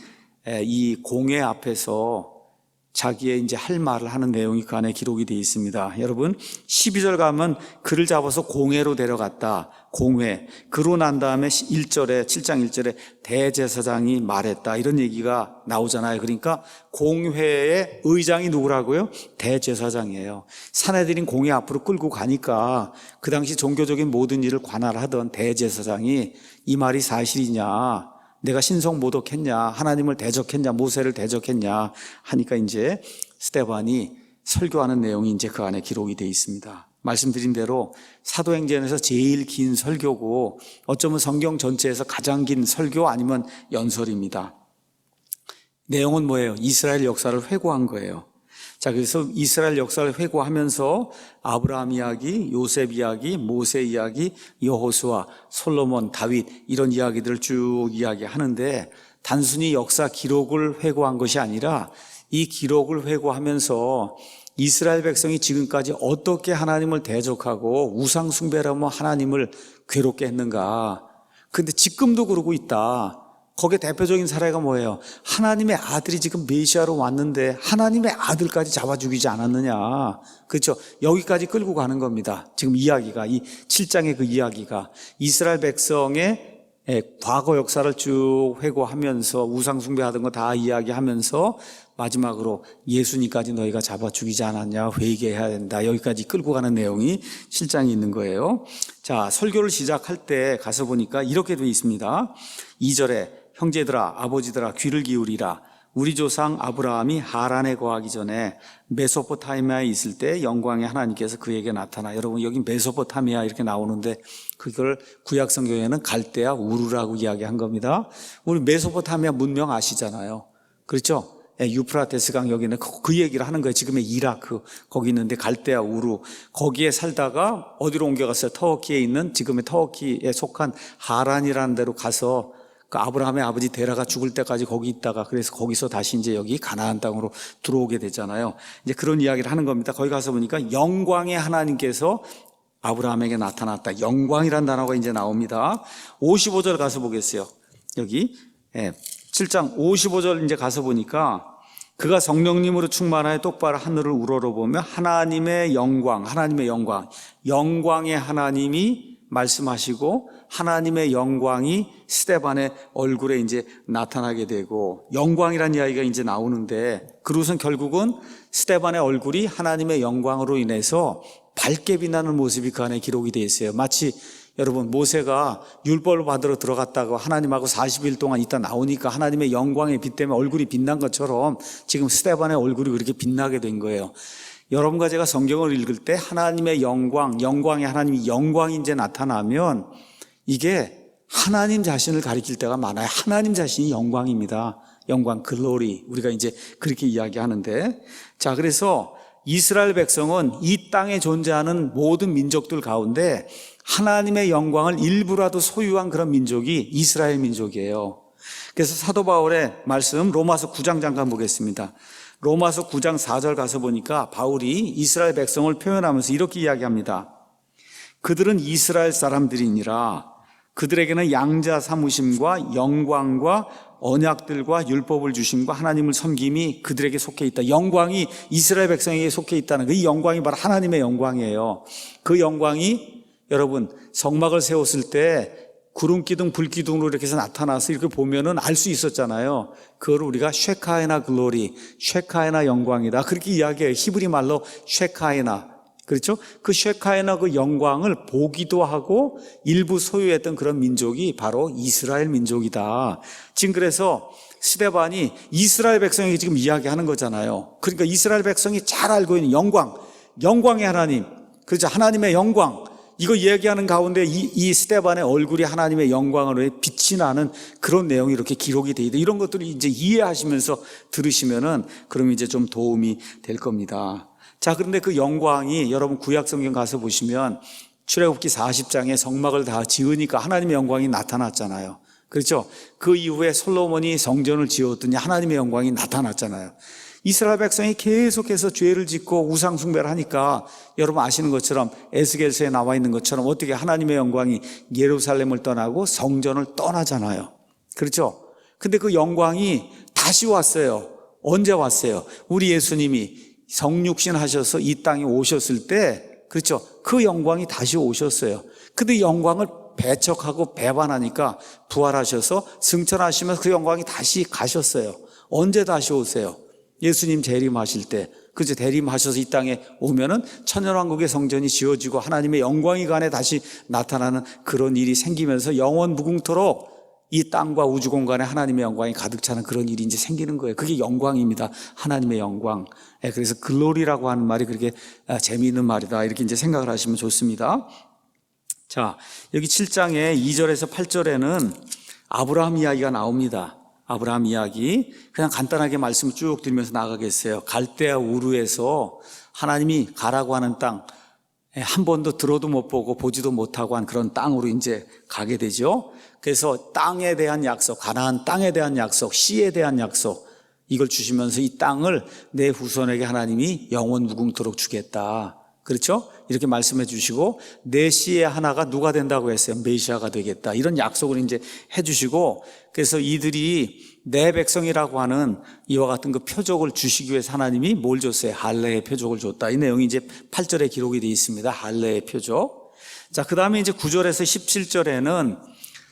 이 공회 앞에서 자기의 이제 할 말을 하는 내용이 그 안에 기록이 되어 있습니다. 여러분, 12절 가면 그를 잡아서 공회로 데려갔다. 공회. 그러고 난 다음에 1절에, 7장 1절에 대제사장이 말했다. 이런 얘기가 나오잖아요. 그러니까 공회의 의장이 누구라고요? 대제사장이에요. 사내들인 공회 앞으로 끌고 가니까 그 당시 종교적인 모든 일을 관할하던 대제사장이 이 말이 사실이냐? 내가 신성 모독했냐, 하나님을 대적했냐, 모세를 대적했냐 하니까 이제 스데반이 설교하는 내용이 이제 그 안에 기록이 되어 있습니다. 말씀드린 대로 사도행전에서 제일 긴 설교고 어쩌면 성경 전체에서 가장 긴 설교 아니면 연설입니다. 내용은 뭐예요? 이스라엘 역사를 회고한 거예요. 자, 그래서 이스라엘 역사를 회고하면서 아브라함 이야기, 요셉 이야기, 모세 이야기, 여호수아, 솔로몬, 다윗 이런 이야기들을 쭉 이야기하는데 단순히 역사 기록을 회고한 것이 아니라 이 기록을 회고하면서 이스라엘 백성이 지금까지 어떻게 하나님을 대적하고 우상 숭배를 하며 하나님을 괴롭게 했는가. 근데 지금도 그러고 있다. 거기에 대표적인 사례가 뭐예요? 하나님의 아들이 지금 메시아로 왔는데 하나님의 아들까지 잡아 죽이지 않았느냐. 그렇죠? 여기까지 끌고 가는 겁니다. 지금 이야기가, 이 7장의 그 이야기가 이스라엘 백성의 과거 역사를 쭉 회고하면서 우상 숭배하던 거 다 이야기하면서 마지막으로 예수님까지 너희가 잡아 죽이지 않았냐, 회개해야 된다, 여기까지 끌고 가는 내용이 7장에 있는 거예요. 자, 설교를 시작할 때 가서 보니까 이렇게 되어 있습니다. 2절에 형제들아 아버지들아 귀를 기울이라. 우리 조상 아브라함이 하란에 거하기 전에 메소포타미아에 있을 때 영광의 하나님께서 그에게 나타나. 여러분 여기 메소포타미아 이렇게 나오는데 그걸 구약 성경에는 갈대아 우르라고 이야기한 겁니다. 우리 메소포타미아 문명 아시잖아요. 그렇죠? 유프라테스 강 여기는 그 얘기를 하는 거예요. 지금의 이라크 거기 있는데 갈대아 우르, 거기에 살다가 어디로 옮겨갔어요? 터키에 있는, 지금의 터키에 속한 하란이라는 데로 가서 그 아브라함의 아버지 데라가 죽을 때까지 거기 있다가, 그래서 거기서 다시 이제 여기 가나안 땅으로 들어오게 되잖아요. 이제 그런 이야기를 하는 겁니다. 거기 가서 보니까 영광의 하나님께서 아브라함에게 나타났다. 영광이란 단어가 이제 나옵니다. 55절 가서 보겠어요. 여기 7장 55절 이제 가서 보니까 그가 성령님으로 충만하여 똑바로 하늘을 우러러보며 하나님의 영광, 영광의 하나님이 말씀하시고 하나님의 영광이 스데반의 얼굴에 이제 나타나게 되고, 영광이라는 이야기가 이제 나오는데 그것은 결국은 스데반의 얼굴이 하나님의 영광으로 인해서 밝게 빛나는 모습이 그 안에 기록이 되어 있어요. 마치 여러분 모세가 율법을 받으러 들어갔다가 하나님하고 40일 동안 있다 나오니까 하나님의 영광의 빛 때문에 얼굴이 빛난 것처럼 지금 스데반의 얼굴이 그렇게 빛나게 된 거예요. 여러분과 제가 성경을 읽을 때 하나님의 영광의 하나님이 영광이 이제 나타나면 이게 하나님 자신을 가리킬 때가 많아요. 하나님 자신이 영광입니다. 영광, 글로리, 우리가 이제 그렇게 이야기하는데, 자, 그래서 이스라엘 백성은 이 땅에 존재하는 모든 민족들 가운데 하나님의 영광을 일부라도 소유한 그런 민족이 이스라엘 민족이에요. 그래서 사도 바울의 말씀 로마서 9장 잠깐 보겠습니다. 로마서 9장 4절 가서 보니까 바울이 이스라엘 백성을 표현하면서 이렇게 이야기합니다. 그들은 이스라엘 사람들이니라. 그들에게는 양자 삼으심과 영광과 언약들과 율법을 주심과 하나님을 섬김이 그들에게 속해 있다. 영광이 이스라엘 백성에게 속해 있다는 그 영광이 바로 하나님의 영광이에요. 그 영광이 여러분 성막을 세웠을 때 구름기둥 불기둥으로 이렇게 해서 나타나서 이렇게 보면은 알 수 있었잖아요. 그걸 우리가 쉐카에나 글로리, 쉐카에나 영광이다, 그렇게 이야기해요. 히브리 말로 쉐카에나. 그렇죠? 그 쉐카에나 그 영광을 보기도 하고 일부 소유했던 그런 민족이 바로 이스라엘 민족이다. 지금 그래서 스데반이 이스라엘 백성에게 지금 이야기하는 거잖아요. 그러니까 이스라엘 백성이 잘 알고 있는 영광의 하나님, 그렇죠? 하나님의 영광, 이거 얘기하는 가운데 이 스데반의 얼굴이 하나님의 영광으로 빛이 나는 그런 내용이 이렇게 기록이 되어 있다. 이런 것들을 이제 이해하시면서 들으시면은 그럼 이제 좀 도움이 될 겁니다. 자, 그런데 그 영광이 여러분 구약 성경 가서 보시면 출애굽기 40장에 성막을 다 지으니까 하나님의 영광이 나타났잖아요. 그렇죠? 그 이후에 솔로몬이 성전을 지었더니 하나님의 영광이 나타났잖아요. 이스라엘 백성이 계속해서 죄를 짓고 우상 숭배를 하니까 여러분 아시는 것처럼 에스겔서에 나와 있는 것처럼 어떻게 하나님의 영광이 예루살렘을 떠나고 성전을 떠나잖아요. 그렇죠? 근데 그 영광이 다시 왔어요. 언제 왔어요? 우리 예수님이 성육신 하셔서 이 땅에 오셨을 때, 그렇죠? 그 영광이 다시 오셨어요. 근데 영광을 배척하고 배반하니까 부활하셔서 승천하시면서 그 영광이 다시 가셨어요. 언제 다시 오세요? 예수님 재림하실 때, 그죠? 재림하셔서 이 땅에 오면은 천년왕국의 성전이 지어지고 하나님의 영광이 그 안에 다시 나타나는 그런 일이 생기면서 영원 무궁토록 이 땅과 우주 공간에 하나님의 영광이 가득 차는 그런 일이 이제 생기는 거예요. 그게 영광입니다. 하나님의 영광. 그래서 글로리라고 하는 말이 그렇게 재미있는 말이다, 이렇게 이제 생각을 하시면 좋습니다. 자, 여기 7장의 2절에서 8절에는 아브라함 이야기가 나옵니다. 아브라함 이야기 그냥 간단하게 말씀을 쭉 드리면서 나가겠어요. 갈대아 우르에서 하나님이 가라고 하는 땅, 한 번도 들어도 못 보고 보지도 못하고 한 그런 땅으로 이제 가게 되죠. 그래서 땅에 대한 약속, 가나안 땅에 대한 약속, 씨에 대한 약속, 이걸 주시면서 이 땅을 내 후손에게 하나님이 영원 무궁토록 주겠다. 그렇죠? 이렇게 말씀해 주시고 내 씨의 하나가 누가 된다고 했어요? 메시아가 되겠다. 이런 약속을 이제 해 주시고, 그래서 이들이 내 백성이라고 하는 이와 같은 그 표적을 주시기 위해서 하나님이 뭘 줬어요? 할례의 표적을 줬다. 이 내용이 이제 8절에 기록이 되어 있습니다. 할례의 표적. 자, 그 다음에 이제 9절에서 17절에는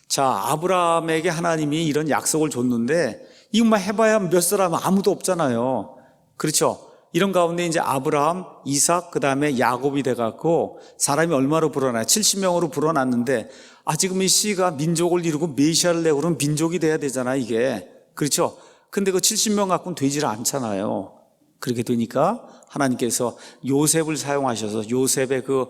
자, 아브라함에게 하나님이 이런 약속을 줬는데 이것만 해봐야 몇 사람 아무도 없잖아요. 그렇죠? 이런 가운데 이제 아브라함, 이삭, 그 다음에 야곱이 돼갖고 사람이 얼마로 불어나요? 70명으로 불어났는데 지금 이 씨가 민족을 이루고 메시아를 내고 그러면 민족이 돼야 되잖아요, 이게. 그렇죠? 근데 그 70명 갖고는 되질 않잖아요. 그렇게 되니까 하나님께서 요셉을 사용하셔서 요셉의 그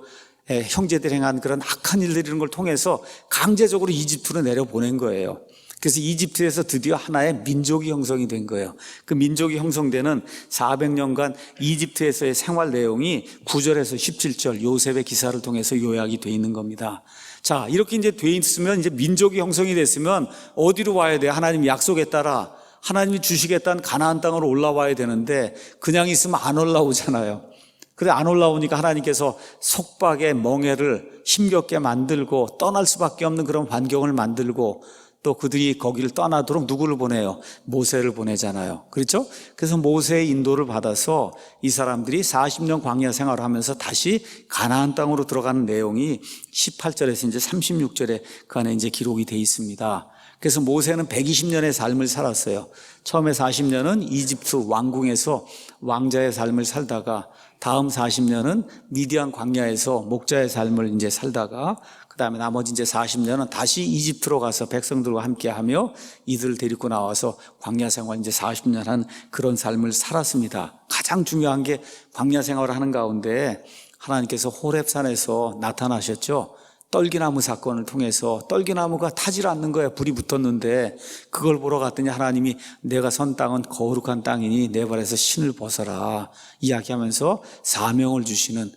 형제들이 행한 그런 악한 일들 이런 걸 통해서 강제적으로 이집트로 내려보낸 거예요. 그래서 이집트에서 드디어 하나의 민족이 형성이 된 거예요. 그 민족이 형성되는 400년간 이집트에서의 생활 내용이 9절에서 17절 요셉의 기사를 통해서 요약이 돼 있는 겁니다. 자, 이렇게 이제 돼 있으면 이제 민족이 형성이 됐으면 어디로 와야 돼요? 하나님 약속에 따라 하나님이 주시겠다는 가나안 땅으로 올라와야 되는데 그냥 있으면 안 올라오잖아요. 그래 안 올라오니까 하나님께서 속박의 멍에를 힘겹게 만들고 떠날 수밖에 없는 그런 환경을 만들고 또 그들이 거기를 떠나도록 누구를 보내요? 모세를 보내잖아요. 그렇죠? 그래서 모세의 인도를 받아서 이 사람들이 40년 광야 생활을 하면서 다시 가나안 땅으로 들어가는 내용이 18절에서 이제 36절에 그 안에 이제 기록이 돼 있습니다. 그래서 모세는 120년의 삶을 살았어요. 처음에 40년은 이집트 왕궁에서 왕자의 삶을 살다가 다음 40년은 미디안 광야에서 목자의 삶을 이제 살다가 그다음에 나머지 이제 40년은 다시 이집트로 가서 백성들과 함께 하며 이들을 데리고 나와서 광야 생활 이제 40년 한 그런 삶을 살았습니다. 가장 중요한 게 광야 생활을 하는 가운데 하나님께서 호렙산에서 나타나셨죠. 떨기나무 사건을 통해서 떨기나무가 타질 않는 거예요. 불이 붙었는데 그걸 보러 갔더니 하나님이 내가 선 땅은 거룩한 땅이니 내 발에서 신을 벗어라 이야기하면서 사명을 주시는,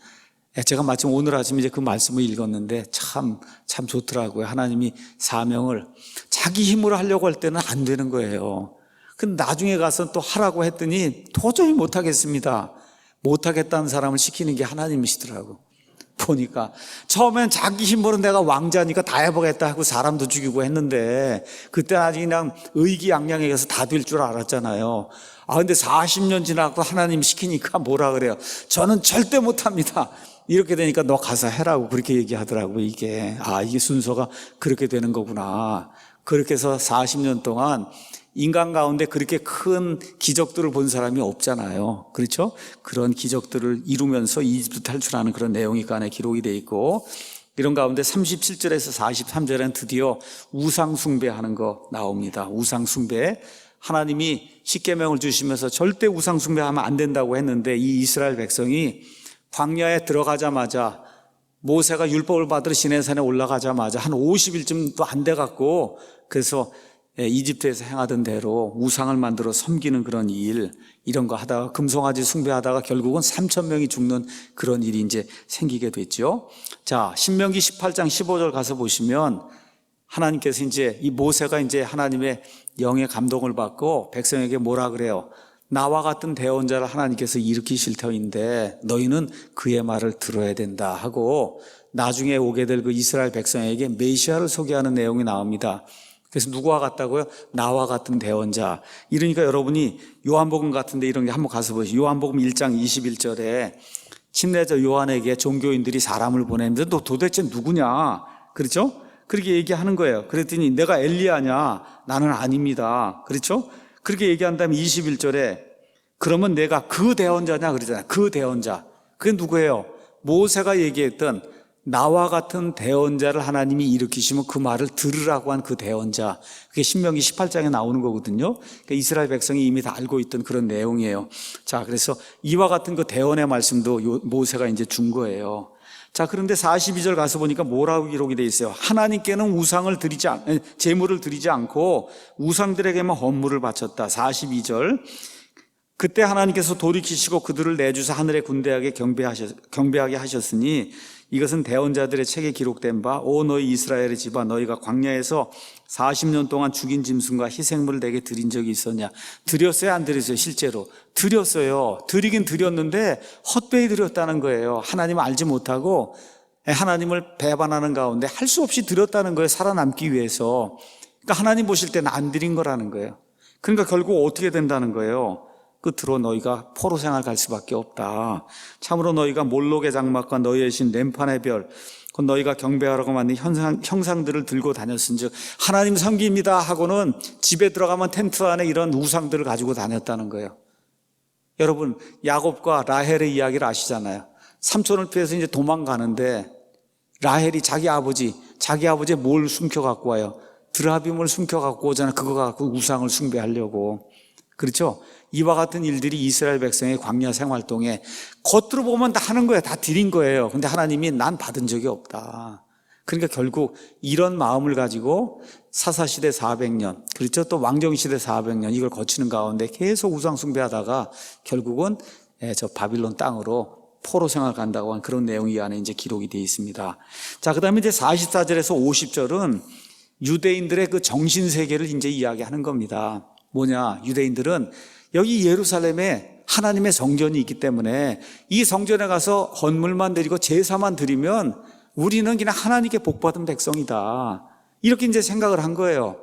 제가 마침 오늘 아침에 이제 그 말씀을 읽었는데 참 좋더라고요. 하나님이 사명을 자기 힘으로 하려고 할 때는 안 되는 거예요. 근데 나중에 가서 또 하라고 했더니 도저히 못하겠습니다. 못하겠다는 사람을 시키는 게 하나님이시더라고요. 보니까 처음엔 자기 힘으로 내가 왕자니까 다 해보겠다 하고 사람도 죽이고 했는데 그때 아직 그냥 의기양양해서 다 될 줄 알았잖아요. 근데 40년 지나고 하나님 시키니까 뭐라 그래요? 저는 절대 못합니다. 이렇게 되니까 너 가서 해라고 그렇게 얘기하더라고요. 이게 순서가 그렇게 되는 거구나. 그렇게 해서 40년 동안 인간 가운데 그렇게 큰 기적들을 본 사람이 없잖아요. 그렇죠? 그런 기적들을 이루면서 이집트 탈출하는 그런 내용이 그 안에 기록이 되어 있고, 이런 가운데 37절에서 43절에는 드디어 우상 숭배하는 거 나옵니다. 우상 숭배. 하나님이 십계명을 주시면서 절대 우상 숭배하면 안 된다고 했는데 이 이스라엘 백성이 광야에 들어가자마자 모세가 율법을 받으러 시내산에 올라가자마자 한 50일쯤도 안 돼갖고 그래서 이집트에서 행하던 대로 우상을 만들어 섬기는 그런 일, 이런 거 하다가 금송아지 숭배하다가 결국은 3,000명이 죽는 그런 일이 이제 생기게 됐죠. 자, 신명기 18장 15절 가서 보시면 하나님께서 이제 이 모세가 이제 하나님의 영의 감동을 받고 백성에게 뭐라 그래요? 나와 같은 대언자를 하나님께서 일으키실 터인데 너희는 그의 말을 들어야 된다 하고 나중에 오게 될 그 이스라엘 백성에게 메시아를 소개하는 내용이 나옵니다. 그래서 누구와 같다고요? 나와 같은 대언자. 이러니까 여러분이 요한복음 같은데 이런 게 한번 가서 보시죠. 요한복음 1장 21절에 침례자 요한에게 종교인들이 사람을 보냈는데 너 도대체 누구냐? 그렇죠? 그렇게 얘기하는 거예요. 그랬더니 내가 엘리야냐? 나는 아닙니다. 그렇죠? 그렇게 얘기한 다음에 21절에 그러면 내가 그 대언자냐? 그러잖아요. 그 대언자. 그게 누구예요? 모세가 얘기했던 나와 같은 대언자를 하나님이 일으키시면 그 말을 들으라고 한 그 대언자. 그게 신명기 18장에 나오는 거거든요. 그러니까 이스라엘 백성이 이미 다 알고 있던 그런 내용이에요. 자, 그래서 이와 같은 그 대언의 말씀도 모세가 이제 준 거예요. 자, 그런데 42절 가서 보니까 뭐라고 기록이 되어 있어요? 하나님께는 제물을 드리지 않고 우상들에게만 헌물을 바쳤다. 42절. 그때 하나님께서 돌이키시고 그들을 내주사 하늘의 군대에게 경배하게 하셨으니 이것은 대언자들의 책에 기록된 바 오 너희 이스라엘의 집아 너희가 광야에서 40년 동안 죽인 짐승과 희생물을 내게 드린 적이 있었냐? 드렸어요? 안 드렸어요? 실제로 드렸어요. 드리긴 드렸는데 헛되이 드렸다는 거예요. 하나님을 알지 못하고 하나님을 배반하는 가운데 할 수 없이 드렸다는 거예요. 살아남기 위해서. 그러니까 하나님 보실 때는 안 드린 거라는 거예요. 그러니까 결국 어떻게 된다는 거예요? 끝으로 너희가 포로 생활 갈 수밖에 없다. 참으로 너희가 몰록의 장막과 너희의 신 렘판의 별, 곧 너희가 경배하라고 만든 형상들을 들고 다녔은즉 하나님 섬깁니다 하고는 집에 들어가면 텐트 안에 이런 우상들을 가지고 다녔다는 거예요. 여러분, 야곱과 라헬의 이야기를 아시잖아요. 삼촌을 피해서 이제 도망가는데 라헬이 자기 아버지의 뭘 숨겨갖고 와요? 드라빔을 숨겨갖고 오잖아요. 그거 갖고 우상을 숭배하려고. 그렇죠? 이와 같은 일들이 이스라엘 백성의 광야 생활동에 겉으로 보면 다 하는 거예요. 다 드린 거예요. 근데 하나님이 난 받은 적이 없다. 그러니까 결국 이런 마음을 가지고 사사시대 400년, 그렇죠? 또 왕정시대 400년 이걸 거치는 가운데 계속 우상 숭배하다가 결국은 저 바빌론 땅으로 포로 생활 간다고 한 그런 내용이 이 안에 이제 기록이 되어 있습니다. 자, 그 다음에 이제 44절에서 50절은 유대인들의 그 정신세계를 이제 이야기하는 겁니다. 뭐냐? 유대인들은 여기 예루살렘에 하나님의 성전이 있기 때문에 이 성전에 가서 헌물만 드리고 제사만 드리면 우리는 그냥 하나님께 복받은 백성이다. 이렇게 이제 생각을 한 거예요.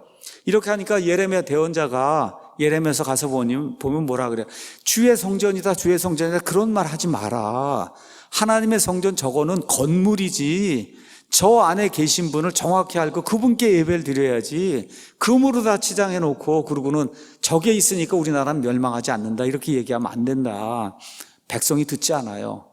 이렇게 하니까 예레미야 대언자가 예레미야서 가서 보면 뭐라 그래요? 주의 성전이다, 주의 성전이다. 그런 말 하지 마라. 하나님의 성전 저거는 건물이지. 저 안에 계신 분을 정확히 알고 그분께 예배를 드려야지. 금으로 다 치장해 놓고 그러고는 저게 있으니까 우리나라는 멸망하지 않는다 이렇게 얘기하면 안 된다. 백성이 듣지 않아요.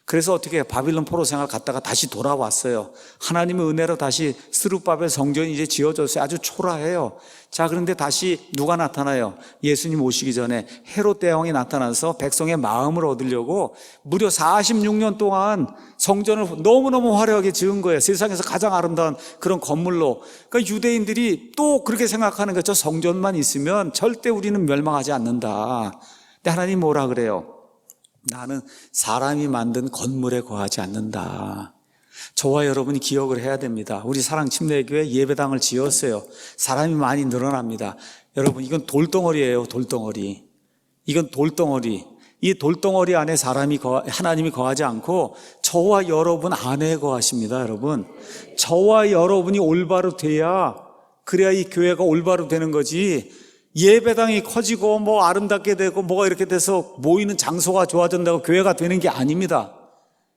그래서 어떻게 해요? 바빌론 포로 생활 갔다가 다시 돌아왔어요. 하나님의 은혜로 다시 스룹바벨 성전이 이제 지어졌어요. 아주 초라해요. 자, 그런데 다시 누가 나타나요? 예수님 오시기 전에 헤롯 대왕이 나타나서 백성의 마음을 얻으려고 무려 46년 동안 성전을 너무너무 화려하게 지은 거예요. 세상에서 가장 아름다운 그런 건물로. 그러니까 유대인들이 또 그렇게 생각하는 거예요. 저 성전만 있으면 절대 우리는 멸망하지 않는다. 근데 하나님 뭐라 그래요? 나는 사람이 만든 건물에 거하지 않는다. 저와 여러분이 기억을 해야 됩니다. 우리 사랑침례교회 예배당을 지었어요. 사람이 많이 늘어납니다. 여러분, 이건 돌덩어리예요. 돌덩어리. 이건 돌덩어리. 이 돌덩어리 안에 하나님이 거하지 않고 저와 여러분 안에 거하십니다. 여러분, 저와 여러분이 올바로 돼야, 그래야 이 교회가 올바로 되는 거지. 예배당이 커지고 뭐 아름답게 되고 뭐가 이렇게 돼서 모이는 장소가 좋아진다고 교회가 되는 게 아닙니다.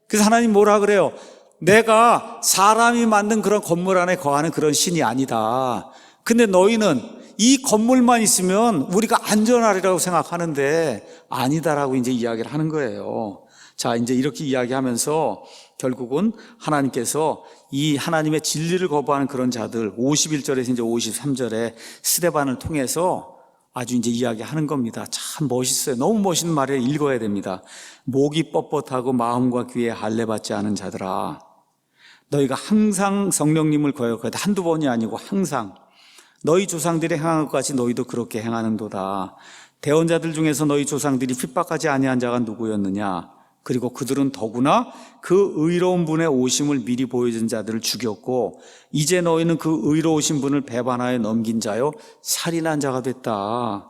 그래서 하나님 뭐라 그래요? 내가 사람이 만든 그런 건물 안에 거하는 그런 신이 아니다. 근데 너희는 이 건물만 있으면 우리가 안전하리라고 생각하는데 아니다라고 이제 이야기를 하는 거예요. 자, 이제 이렇게 이야기하면서 결국은 하나님께서 이 하나님의 진리를 거부하는 그런 자들 51절에서 이제 53절에 스데반을 통해서 아주 이제 이야기하는 겁니다. 참 멋있어요. 너무 멋있는 말을 읽어야 됩니다. 목이 뻣뻣하고 마음과 귀에 할례받지 않은 자들아, 너희가 항상 성령님을 거역하되 한두 번이 아니고 항상 너희 조상들이 행한 것 같이 너희도 그렇게 행하는도다. 대언자들 중에서 너희 조상들이 핍박하지 아니한 자가 누구였느냐? 그리고 그들은 더구나 그 의로운 분의 오심을 미리 보여준 자들을 죽였고 이제 너희는 그 의로우신 분을 배반하여 넘긴 자요 살인한 자가 됐다.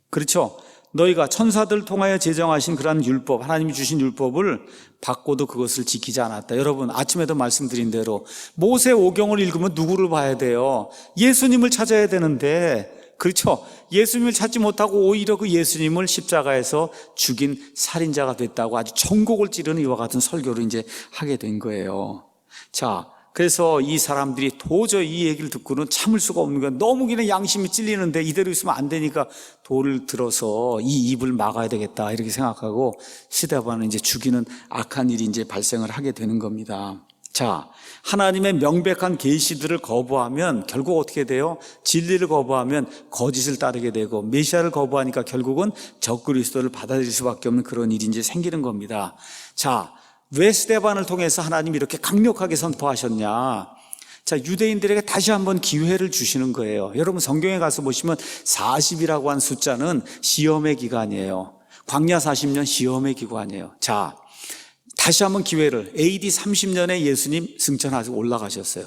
그렇죠? 너희가 천사들을 통하여 제정하신 그러한 율법, 하나님이 주신 율법을 받고도 그것을 지키지 않았다. 여러분, 아침에도 말씀드린 대로 모세 오경을 읽으면 누구를 봐야 돼요? 예수님을 찾아야 되는데, 그렇죠? 예수님을 찾지 못하고 오히려 그 예수님을 십자가에서 죽인 살인자가 됐다고 아주 전곡을 찌르는 이와 같은 설교를 이제 하게 된 거예요. 자, 그래서 이 사람들이 도저히 이 얘기를 듣고는 참을 수가 없는 거예요. 너무 그냥 양심이 찔리는데 이대로 있으면 안 되니까 돌을 들어서 이 입을 막아야 되겠다 이렇게 생각하고 스데반을 이제 죽이는 악한 일이 이제 발생을 하게 되는 겁니다. 자, 하나님의 명백한 계시들을 거부하면 결국 어떻게 돼요? 진리를 거부하면 거짓을 따르게 되고 메시아를 거부하니까 결국은 적그리스도를 받아들일 수밖에 없는 그런 일이 이제 생기는 겁니다. 자, 왜 스데반을 통해서 하나님이 이렇게 강력하게 선포하셨냐? 자, 유대인들에게 다시 한번 기회를 주시는 거예요. 여러분 성경에 가서 보시면 40이라고 한 숫자는 시험의 기간이에요. 광야 40년 시험의 기간이에요. 자, 다시 한번 기회를. AD 30년에 예수님 승천하시고 올라가셨어요.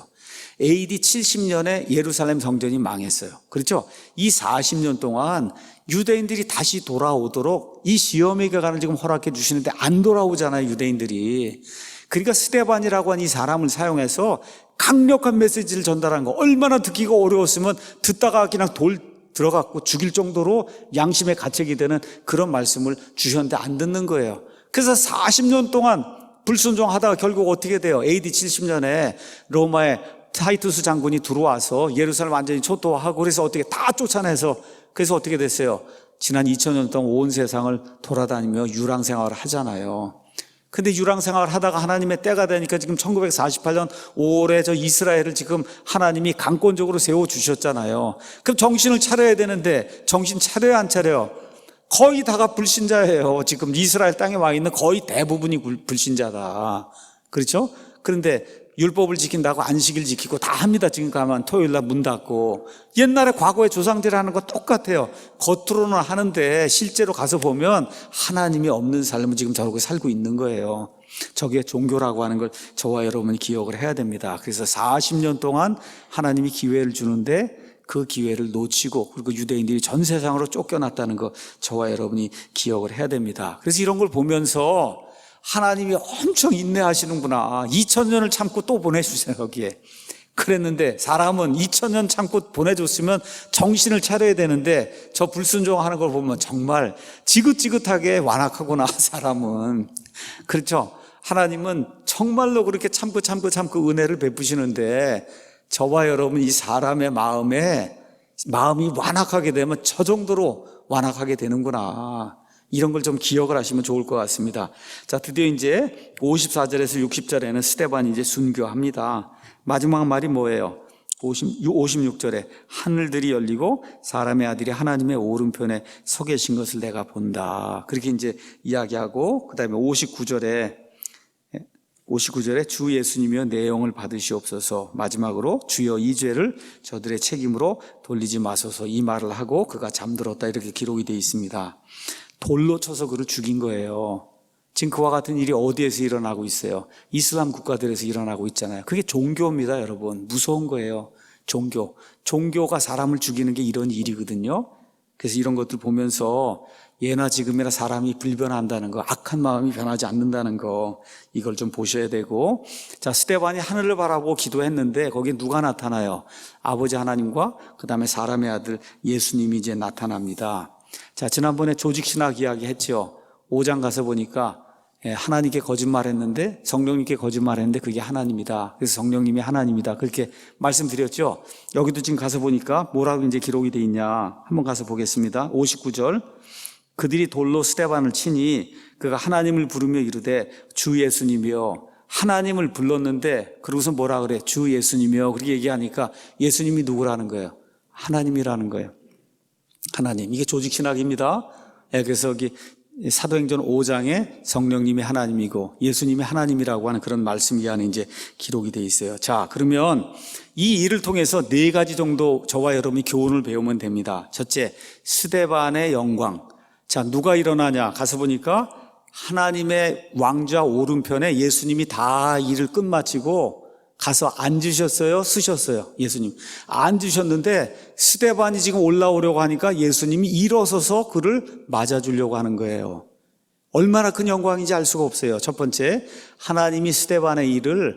AD 70년에 예루살렘 성전이 망했어요. 그렇죠? 이 40년 동안 유대인들이 다시 돌아오도록 이 시험의 기간을 지금 허락해 주시는데 안 돌아오잖아요, 유대인들이. 그러니까 스데반이라고 하는 이 사람을 사용해서 강력한 메시지를 전달한 거. 얼마나 듣기가 어려웠으면 듣다가 그냥 돌 들어갔고 죽일 정도로 양심의 가책이 되는 그런 말씀을 주셨는데 안 듣는 거예요. 그래서 40년 동안 불순종하다가 결국 어떻게 돼요? AD 70년에 로마의 타이투스 장군이 들어와서 예루살렘 완전히 초토화하고 그래서 어떻게 다 쫓아내서 그래서 어떻게 됐어요? 지난 2000년 동안 온 세상을 돌아다니며 유랑 생활을 하잖아요. 근데 유랑 생활을 하다가 하나님의 때가 되니까 지금 1948년 5월에 저 이스라엘을 지금 하나님이 강권적으로 세워주셨잖아요. 그럼 정신을 차려야 되는데 정신 차려야 안 차려요? 거의 다가 불신자예요. 지금 이스라엘 땅에 와 있는 거의 대부분이 불신자다. 그렇죠? 그런데 율법을 지킨다고 안식일 지키고 다 합니다. 지금 가면 토요일 날 문 닫고. 옛날에 과거의 조상들이 하는 거 똑같아요. 겉으로는 하는데 실제로 가서 보면 하나님이 없는 삶을 지금 저렇게 살고 있는 거예요. 저게 종교라고 하는 걸 저와 여러분이 기억을 해야 됩니다. 그래서 40년 동안 하나님이 기회를 주는데 그 기회를 놓치고 그리고 유대인들이 전 세상으로 쫓겨났다는 거 저와 여러분이 기억을 해야 됩니다. 그래서 이런 걸 보면서 하나님이 엄청 인내하시는구나. 2000년을 참고 또 보내주세요, 거기에. 그랬는데 사람은 2000년 참고 보내줬으면 정신을 차려야 되는데 저 불순종하는 걸 보면 정말 지긋지긋하게 완악하구나, 사람은. 그렇죠? 하나님은 정말로 그렇게 참고 은혜를 베푸시는데 저와 여러분 이 사람의 마음이 완악하게 되면 저 정도로 완악하게 되는구나. 이런 걸 좀 기억을 하시면 좋을 것 같습니다. 자, 드디어 이제 54절에서 60절에는 스데반이 이제 순교합니다. 마지막 말이 뭐예요? 56절에 하늘들이 열리고 사람의 아들이 하나님의 오른편에 서 계신 것을 내가 본다. 그렇게 이제 이야기하고, 그 다음에 59절에 주 예수님이여 내 영을 받으시옵소서. 마지막으로 주여 이 죄를 저들의 책임으로 돌리지 마소서. 이 말을 하고 그가 잠들었다. 이렇게 기록이 되어 있습니다. 돌로 쳐서 그를 죽인 거예요. 지금 그와 같은 일이 어디에서 일어나고 있어요? 이슬람 국가들에서 일어나고 있잖아요. 그게 종교입니다, 여러분. 무서운 거예요. 종교가 사람을 죽이는 게 이런 일이거든요. 그래서 이런 것들 보면서 예나 지금이나 사람이 불변한다는 거, 악한 마음이 변하지 않는다는 거, 이걸 좀 보셔야 되고. 자, 스데반이 하늘을 바라보고 기도했는데 거기에 누가 나타나요? 아버지 하나님과 그 다음에 사람의 아들 예수님이 이제 나타납니다. 자, 지난번에 조직신학 이야기 했죠. 5장 가서 보니까 하나님께 거짓말했는데 성령님께 거짓말했는데 그게 하나님이다. 그래서 성령님이 하나님이다. 그렇게 말씀드렸죠. 여기도 지금 가서 보니까 뭐라고 이제 기록이 돼 있냐. 한번 가서 보겠습니다. 59절. 그들이 돌로 스데반을 치니 그가 하나님을 부르며 이르되 주 예수님이여. 하나님을 불렀는데 그러고서 뭐라 그래? 주 예수님이여. 그렇게 얘기하니까 예수님이 누구라는 거예요? 하나님이라는 거예요. 하나님. 이게 조직신학입니다. 그래서 여기 사도행전 5장에 성령님이 하나님이고 예수님이 하나님이라고 하는 그런 말씀이 안에 이제 기록이 되어 있어요. 자, 그러면 이 일을 통해서 4가지 정도 저와 여러분이 교훈을 배우면 됩니다. 첫째, 스데반의 영광. 자, 누가 일어나냐? 가서 보니까 하나님의 왕좌 오른편에 예수님이 다 일을 끝마치고 가서 앉으셨어요? 쓰셨어요? 예수님. 앉으셨는데 스데반이 지금 올라오려고 하니까 예수님이 일어서서 그를 맞아주려고 하는 거예요. 얼마나 큰 영광인지 알 수가 없어요. 첫 번째, 하나님이 스데반의 일을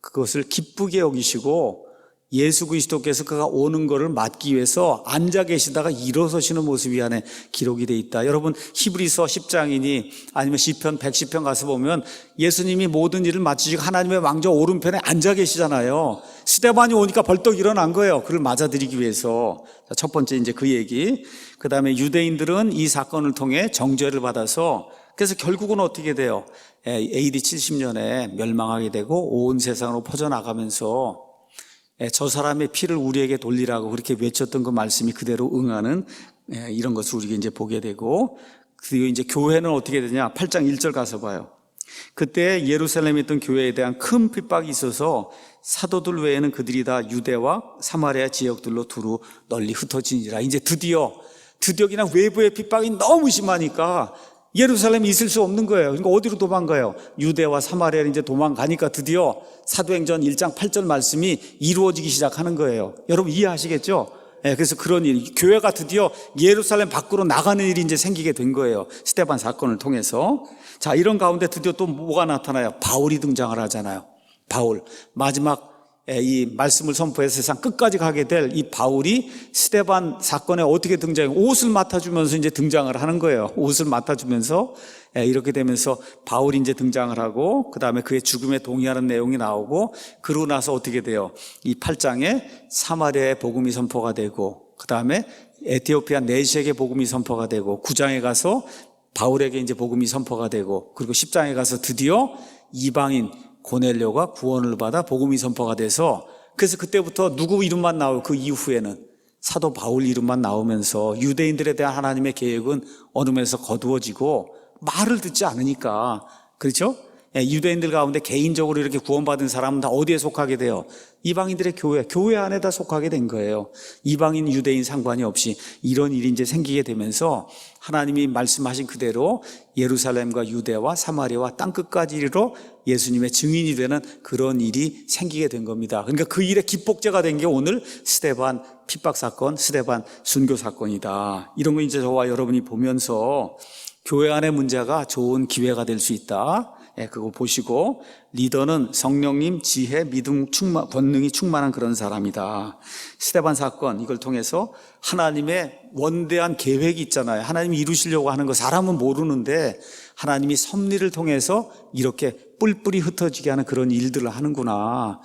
그것을 기쁘게 여기시고 예수 그리스도께서 그가 오는 것을 막기 위해서 앉아 계시다가 일어서시는 모습이 안에 기록이 되어 있다. 여러분 히브리서 10장이니 아니면 시편 110편 가서 보면 예수님이 모든 일을 마치시고 하나님의 왕좌 오른편에 앉아 계시잖아요. 스데반이 오니까 벌떡 일어난 거예요. 그를 맞아들이기 위해서. 첫 번째 이제 그 얘기. 그 다음에 유대인들은 이 사건을 통해 정죄를 받아서 그래서 결국은 어떻게 돼요? AD 70년에 멸망하게 되고 온 세상으로 퍼져나가면서 저 사람의 피를 우리에게 돌리라고 그렇게 외쳤던 그 말씀이 그대로 응하는 이런 것을 우리가 이제 보게 되고, 그리고 이제 교회는 어떻게 되냐? 8장 1절 가서 봐요. 그때 예루살렘에 있던 교회에 대한 큰 핍박이 있어서 사도들 외에는 그들이 다 유대와 사마리아 지역들로 두루 널리 흩어지니라. 이제 드디어 그냥 외부의 핍박이 너무 심하니까 예루살렘에 있을 수 없는 거예요. 그러니까 어디로 도망가요? 유대와 사마리아로 이제 도망가니까 드디어 사도행전 1장 8절 말씀이 이루어지기 시작하는 거예요. 여러분 이해하시겠죠? 그래서 그런 일, 교회가 드디어 예루살렘 밖으로 나가는 일이 이제 생기게 된 거예요. 스데반 사건을 통해서. 자, 이런 가운데 드디어 또 뭐가 나타나요? 바울이 등장을 하잖아요. 바울. 마지막 이 말씀을 선포해서 세상 끝까지 가게 될 이 바울이 스데반 사건에 어떻게 등장해요? 옷을 맡아주면서 이제 등장을 하는 거예요. 옷을 맡아주면서 이렇게 되면서 바울이 이제 등장을 하고, 그 다음에 그의 죽음에 동의하는 내용이 나오고, 그러고 나서 어떻게 돼요? 이 8장에 사마리아의 복음이 선포가 되고, 그 다음에 에티오피아 내시에게 복음이 선포가 되고, 9장에 가서 바울에게 이제 복음이 선포가 되고, 그리고 10장에 가서 드디어 이방인 고넬료가 구원을 받아 복음이 선포가 돼서, 그래서 그때부터 누구 이름만 나오고 그 이후에는 사도 바울 이름만 나오면서 유대인들에 대한 하나님의 계획은 어느 면에서 거두어지고 말을 듣지 않으니까, 그렇죠? 유대인들 가운데 개인적으로 이렇게 구원받은 사람은 다 어디에 속하게 돼요? 이방인들의 교회 안에 다 속하게 된 거예요. 이방인, 유대인 상관이 없이 이런 일이 이제 생기게 되면서 하나님이 말씀하신 그대로 예루살렘과 유대와 사마리아와 땅끝까지 이르러 예수님의 증인이 되는 그런 일이 생기게 된 겁니다. 그러니까 그 일의 기폭제가 된 게 오늘 스데반 핍박 사건, 스데반 순교 사건이다. 이런 거 이제 저와 여러분이 보면서 교회 안의 문제가 좋은 기회가 될 수 있다. 그거 보시고, 리더는 성령님, 지혜, 믿음, 권능이 충만한 그런 사람이다. 스데반 사건, 이걸 통해서 하나님의 원대한 계획이 있잖아요. 하나님이 이루시려고 하는 거 사람은 모르는데 하나님이 섭리를 통해서 이렇게 뿔뿔이 흩어지게 하는 그런 일들을 하는구나.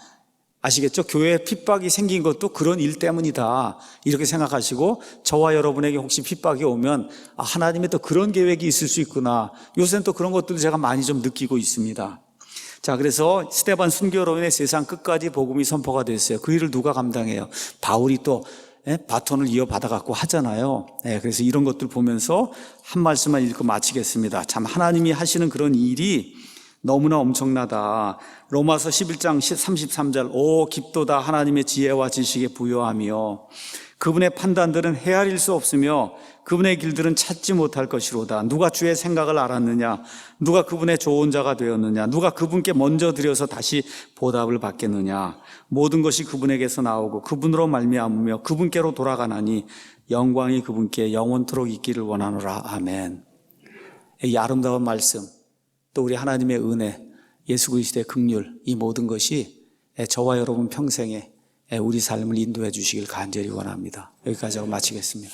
아시겠죠? 교회에 핍박이 생긴 것도 그런 일 때문이다. 이렇게 생각하시고, 저와 여러분에게 혹시 핍박이 오면 하나님의 또 그런 계획이 있을 수 있구나. 요새는 또 그런 것들도 제가 많이 좀 느끼고 있습니다. 자, 그래서 스데반 순교로 인해 세상 끝까지 복음이 선포가 됐어요. 그 일을 누가 감당해요? 바울이 또 바톤을 이어받아 갖고 하잖아요. 그래서 이런 것들 보면서 한 말씀만 읽고 마치겠습니다. 참 하나님이 하시는 그런 일이 너무나 엄청나다. 로마서 11장 33절, 오 깊도다 하나님의 지혜와 지식에 부여하며 그분의 판단들은 헤아릴 수 없으며 그분의 길들은 찾지 못할 것이로다. 누가 주의 생각을 알았느냐? 누가 그분의 조언자가 되었느냐? 누가 그분께 먼저 드려서 다시 보답을 받겠느냐? 모든 것이 그분에게서 나오고 그분으로 말미암으며 그분께로 돌아가나니 영광이 그분께 영원토록 있기를 원하노라. 아멘. 이 아름다운 말씀, 또 우리 하나님의 은혜, 예수 그리스도의 긍휼, 이 모든 것이 저와 여러분 평생에 우리 삶을 인도해 주시길 간절히 원합니다. 여기까지 하고 마치겠습니다.